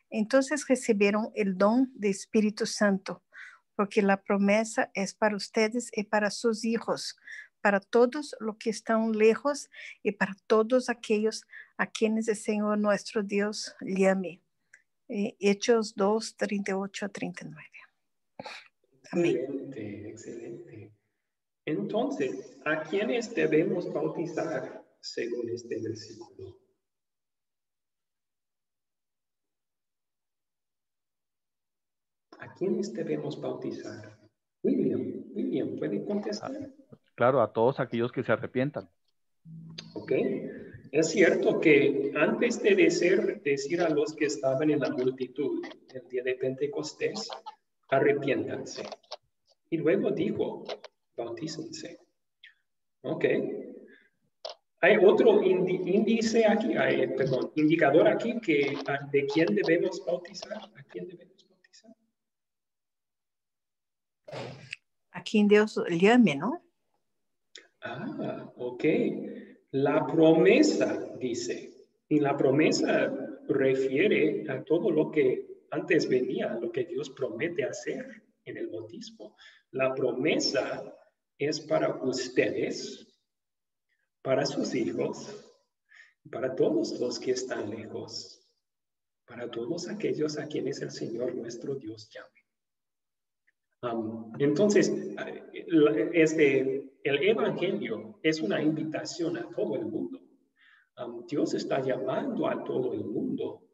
Entonces recibieron el don del Espíritu Santo, porque la promesa es para ustedes y para sus hijos, para todos los que están lejos y para todos aquellos a quienes el Señor nuestro Dios llame. Hechos 2, 38 a 39. Amén. Excelente, excelente. Entonces, ¿a quiénes debemos bautizar según este versículo? ¿A quiénes debemos bautizar? William, ¿puede contestar? Claro, a todos aquellos que se arrepientan. Ok. Es cierto que antes de decir a los que estaban en la multitud el día de Pentecostés, arrepiéntanse. Y luego dijo, bautícense. Ok. Hay otro índice aquí, indicador aquí de quién debemos bautizar. ¿A quién debemos bautizar? A quien Dios llame, ¿no? Ah, ok. La promesa dice, y la promesa refiere a todo lo que antes venía, lo que Dios promete hacer en el bautismo. La promesa es para ustedes, para sus hijos, para todos los que están lejos, para todos aquellos a quienes el Señor nuestro Dios llame. Entonces, el Evangelio es una invitación a todo el mundo. Dios está llamando a todo el mundo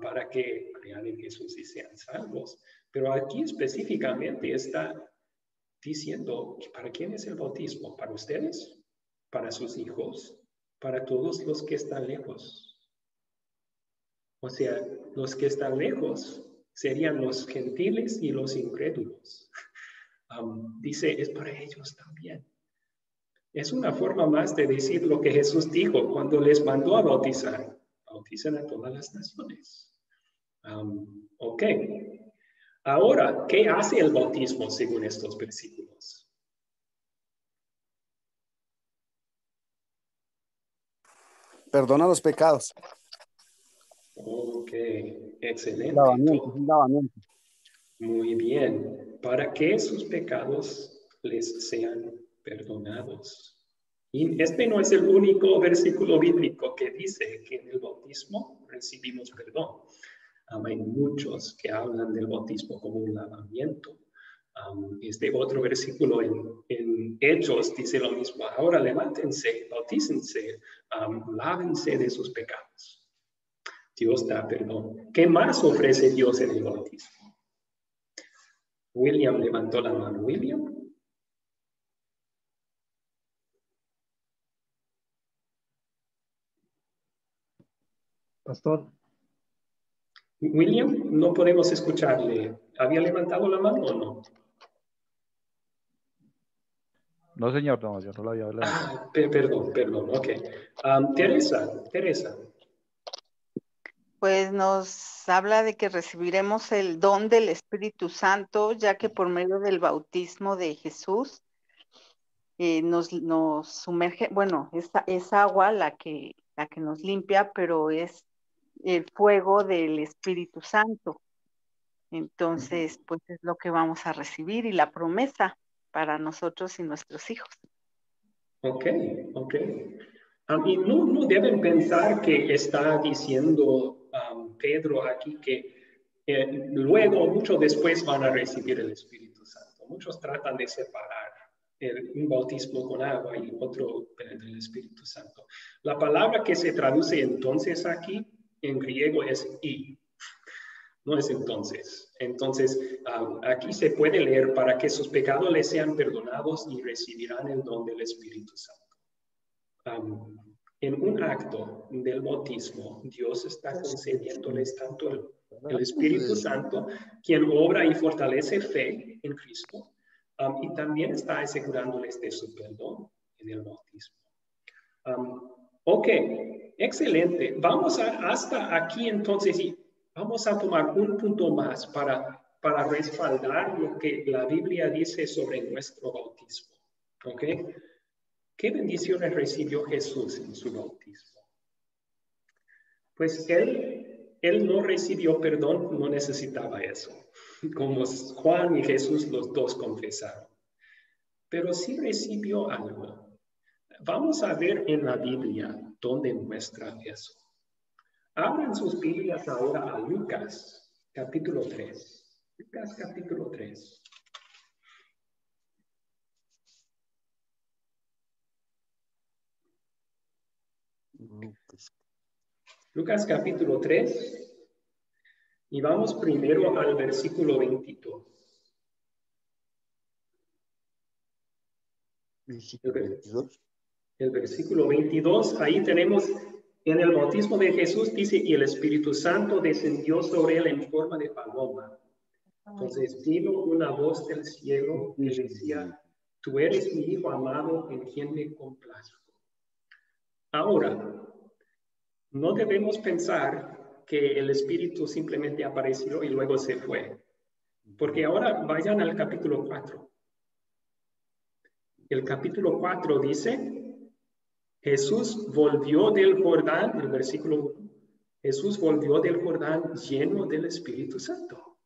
para que crean en Jesús y sean salvos. Pero aquí específicamente está diciendo, ¿para quién es el bautismo? ¿Para ustedes? ¿Para sus hijos? ¿Para todos los que están lejos? O sea, los que están lejos serían los gentiles y los incrédulos. Dice, es para ellos también. Es una forma más de decir lo que Jesús dijo cuando les mandó a bautizar. Bautizan a todas las naciones. Ok. Ahora, ¿qué hace el bautismo según estos versículos? Perdona los pecados. Ok, excelente. Lavamiento. Muy bien. Para que sus pecados les sean perdonados. Y este no es el único versículo bíblico que dice que en el bautismo recibimos perdón. Hay muchos que hablan del bautismo como un lavamiento. Este otro versículo en Hechos dice lo mismo. Ahora levántense, bautícense, lávense de sus pecados. Dios da perdón. ¿Qué más ofrece Dios en el bautismo? William levantó la mano. William. Pastor. William, no podemos escucharle. ¿Había levantado la mano o no? No, señor, no, yo no lo había levantado. Perdón, ok. Teresa. Pues nos habla de que recibiremos el don del Espíritu Santo, ya que por medio del bautismo de Jesús nos sumerge, bueno, es agua la que nos limpia, pero es el fuego del Espíritu Santo. Entonces, pues es lo que vamos a recibir y la promesa para nosotros y nuestros hijos. Ok. Y no deben pensar que está diciendo Pedro aquí que luego, mucho después, van a recibir el Espíritu Santo. Muchos tratan de separar un bautismo con agua y otro del Espíritu Santo. La palabra que se traduce entonces aquí en griego es y. No es entonces. Entonces, aquí se puede leer para que sus pecados les sean perdonados y recibirán el don del Espíritu Santo. En un acto del bautismo, Dios está concediéndoles tanto el Espíritu Santo, quien obra y fortalece fe en Cristo, y también está asegurándoles de su perdón en el bautismo. Ok, excelente. Vamos hasta aquí entonces y vamos a tomar un punto más para respaldar lo que la Biblia dice sobre nuestro bautismo. ¿Ok? ¿Qué bendiciones recibió Jesús en su bautismo? Pues él no recibió perdón, no necesitaba eso, como Juan y Jesús los dos confesaron. Pero sí recibió algo. Vamos a ver en la Biblia dónde muestra eso. Abran sus Biblias ahora a Lucas, capítulo 3. Lucas, capítulo 3. Lucas, capítulo 3. Y vamos primero al versículo 22. El versículo 22, ahí tenemos... En el bautismo de Jesús dice, y el Espíritu Santo descendió sobre él en forma de paloma. Entonces vino una voz del cielo que decía, tú eres mi Hijo amado en quien me complazco. Ahora, no debemos pensar que el Espíritu simplemente apareció y luego se fue. Porque ahora vayan al capítulo 4. El capítulo 4 dice... Jesús volvió del Jordán, el versículo 1, Jesús volvió del Jordán lleno del Espíritu Santo.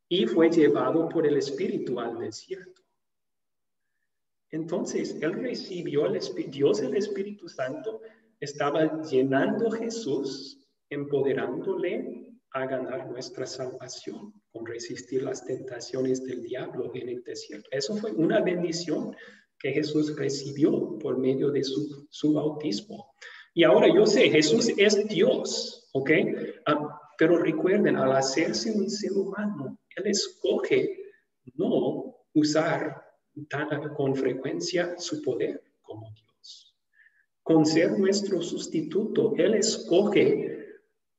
Y fue llevado por el Espíritu al desierto. Entonces, él recibió Dios el Espíritu Santo, estaba llenando a Jesús, empoderándole a ganar nuestra salvación, con resistir las tentaciones del diablo en el desierto. Eso fue una bendición que Jesús recibió por medio de su bautismo. Y ahora yo sé, Jesús es Dios, ¿ok? Pero recuerden, al hacerse un ser humano, Él escoge no usar con frecuencia su poder como Dios. Con ser nuestro sustituto, Él escoge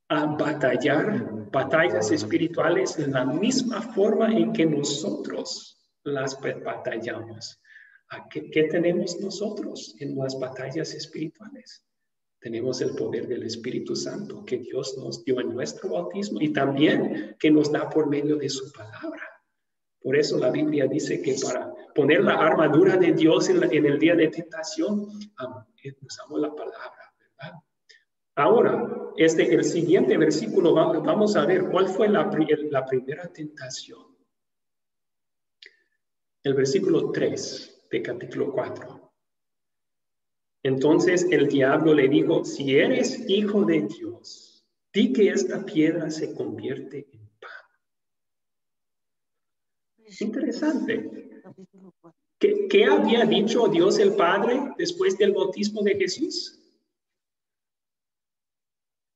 batallar batallas espirituales en la misma forma en que nosotros las batallamos. ¿Qué tenemos nosotros en las batallas espirituales? Tenemos el poder del Espíritu Santo que Dios nos dio en nuestro bautismo y también que nos da por medio de su palabra. Por eso la Biblia dice que para poner la armadura de Dios en el día de tentación, usamos la palabra, ¿verdad? Ahora, el siguiente versículo, vamos a ver cuál fue la primera tentación. El versículo 3 de capítulo 4. Entonces el diablo le dijo, si eres hijo de Dios, di que esta piedra se convierte en pan. Interesante. ¿Qué había dicho Dios el Padre después del bautismo de Jesús?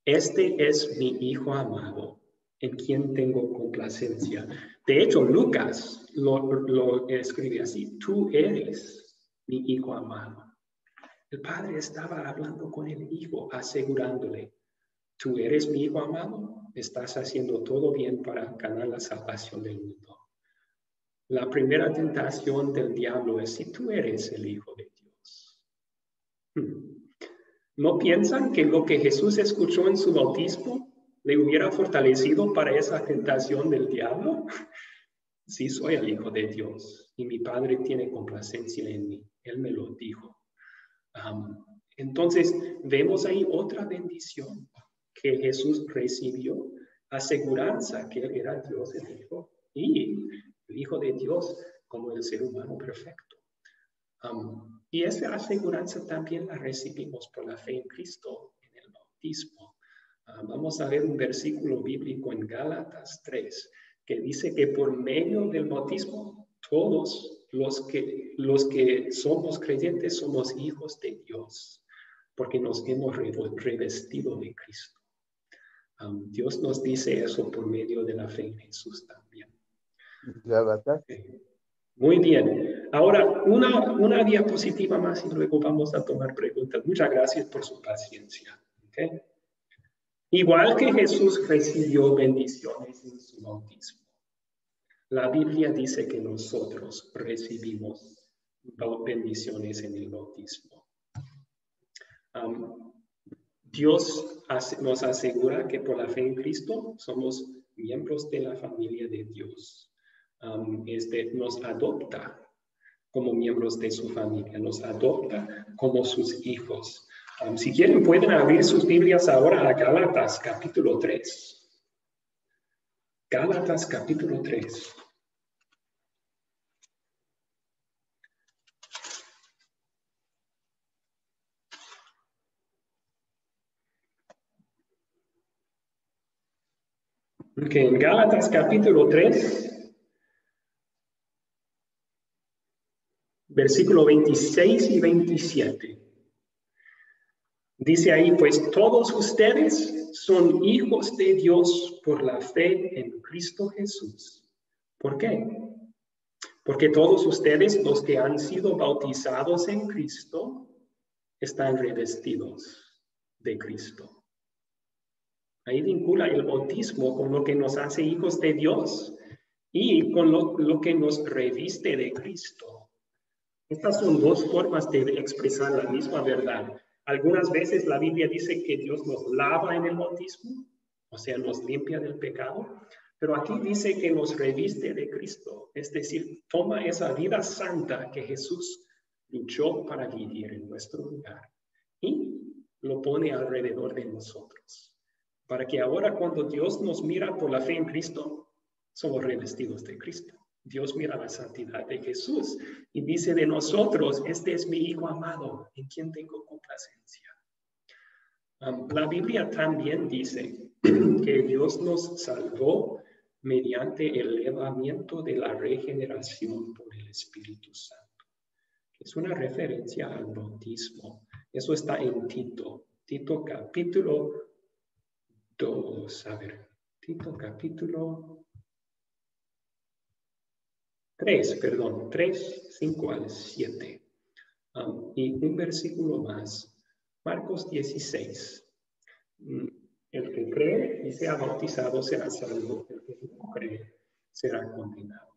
Este es mi Hijo amado, en quien tengo complacencia. De hecho, Lucas lo escribe así, tú eres mi Hijo amado. El Padre estaba hablando con el Hijo, asegurándole, tú eres mi Hijo amado, estás haciendo todo bien para ganar la salvación del mundo. La primera tentación del diablo es si tú eres el Hijo de Dios. ¿No piensan que lo que Jesús escuchó en su bautismo le hubiera fortalecido para esa tentación del diablo? Sí, soy el Hijo de Dios. y mi Padre tiene complacencia en mí. Él me lo dijo. Entonces, vemos ahí otra bendición que Jesús recibió, aseguranza que Él era Dios el Hijo y el Hijo de Dios como el ser humano perfecto. Y esa aseguranza también la recibimos por la fe en Cristo en el bautismo. Vamos a ver un versículo bíblico en Gálatas 3 que dice que por medio del bautismo todos los que somos creyentes somos hijos de Dios, porque nos hemos revestido de Cristo. Dios nos dice eso por medio de la fe en Jesús también. Muy bien. Ahora, una diapositiva más y luego vamos a tomar preguntas. Muchas gracias por su paciencia. ¿Okay? Igual que Jesús recibió bendiciones en su bautismo, la Biblia dice que nosotros recibimos bendiciones en el bautismo. Dios nos asegura que por la fe en Cristo somos miembros de la familia de Dios. Nos adopta como miembros de su familia, nos adopta como sus hijos. Si quieren, pueden abrir sus Biblias ahora a Gálatas capítulo 3. Gálatas capítulo 3. Okay, en Gálatas capítulo 3, versículo 26 y 27. Dice ahí, pues todos ustedes son hijos de Dios por la fe en Cristo Jesús. ¿Por qué? Porque todos ustedes, los que han sido bautizados en Cristo, están revestidos de Cristo. Ahí vincula el bautismo con lo que nos hace hijos de Dios y con lo que nos reviste de Cristo. Estas son dos formas de expresar la misma verdad. Algunas veces la Biblia dice que Dios nos lava en el bautismo, o sea, nos limpia del pecado, pero aquí dice que nos reviste de Cristo, es decir, toma esa vida santa que Jesús luchó para vivir en nuestro lugar y lo pone alrededor de nosotros, para que ahora cuando Dios nos mira por la fe en Cristo, somos revestidos de Cristo. Dios mira la santidad de Jesús y dice de nosotros, este es mi Hijo amado, en quien tengo complacencia. La Biblia también dice que Dios nos salvó mediante el lavamiento de la regeneración por el Espíritu Santo. Es una referencia al bautismo. Eso está en Tito. Tito capítulo 2. A ver, Tito capítulo 3, 5 al 7. Y un versículo más, Marcos 16. El que cree y sea bautizado será salvo, el que no cree será condenado.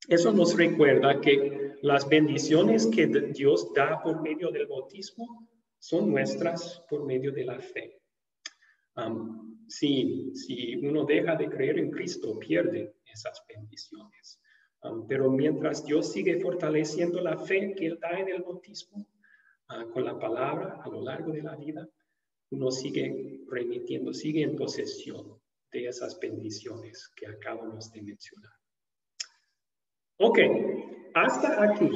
Eso nos recuerda que las bendiciones que Dios da por medio del bautismo son nuestras por medio de la fe. Si uno deja de creer en Cristo, pierde esas bendiciones. Pero mientras Dios sigue fortaleciendo la fe que Él da en el bautismo, con la palabra a lo largo de la vida, uno sigue remitiendo, sigue en posesión de esas bendiciones que acabamos de mencionar. Ok, hasta aquí.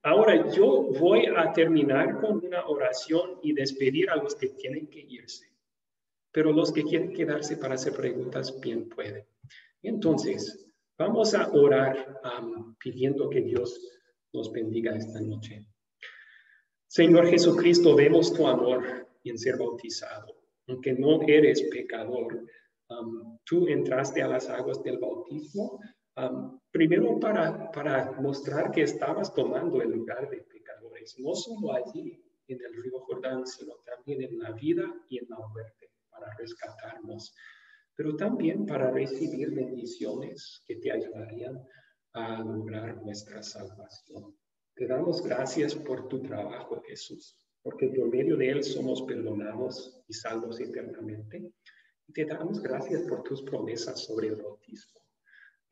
Ahora yo voy a terminar con una oración y despedir a los que tienen que irse. Pero los que quieren quedarse para hacer preguntas, bien pueden. Entonces, vamos a orar pidiendo que Dios nos bendiga esta noche. Señor Jesucristo, vemos tu amor en ser bautizado. Aunque no eres pecador, tú entraste a las aguas del bautismo, primero para mostrar que estabas tomando el lugar de pecadores, no solo allí en el río Jordán, sino también en la vida y en la muerte, para rescatarnos, pero también para recibir bendiciones que te ayudarían a lograr nuestra salvación. Te damos gracias por tu trabajo, Jesús, porque por medio de él somos perdonados y salvos eternamente. Y te damos gracias por tus promesas sobre el bautismo,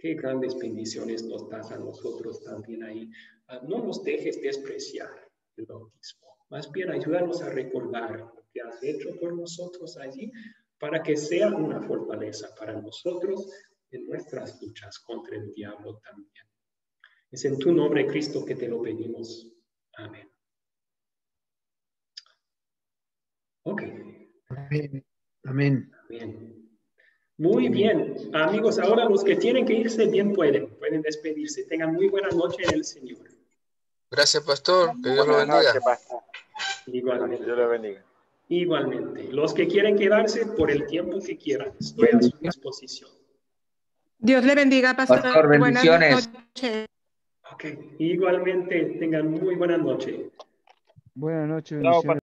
Qué grandes bendiciones nos das a nosotros también ahí. No nos dejes despreciar el bautismo. Más bien, ayúdanos a recordar lo que has hecho por nosotros allí para que sea una fortaleza para nosotros en nuestras luchas contra el diablo también. Es en tu nombre, Cristo, que te lo pedimos. Amén. Ok. Amén. Amén. Bien. Muy bien, amigos, ahora los que tienen que irse bien pueden despedirse. Tengan muy buena noche en el Señor. Gracias, pastor. Que Dios lo Buenas bendiga. noches, pastor. Igualmente. Dios lo bendiga. Igualmente. Los que quieren quedarse por el tiempo que quieran, estoy a su disposición. Dios le bendiga, pastor. Pastor, bendiciones. Buenas noches. Ok, igualmente, tengan muy buena noche. Buenas noches, Bravo, bendiciones.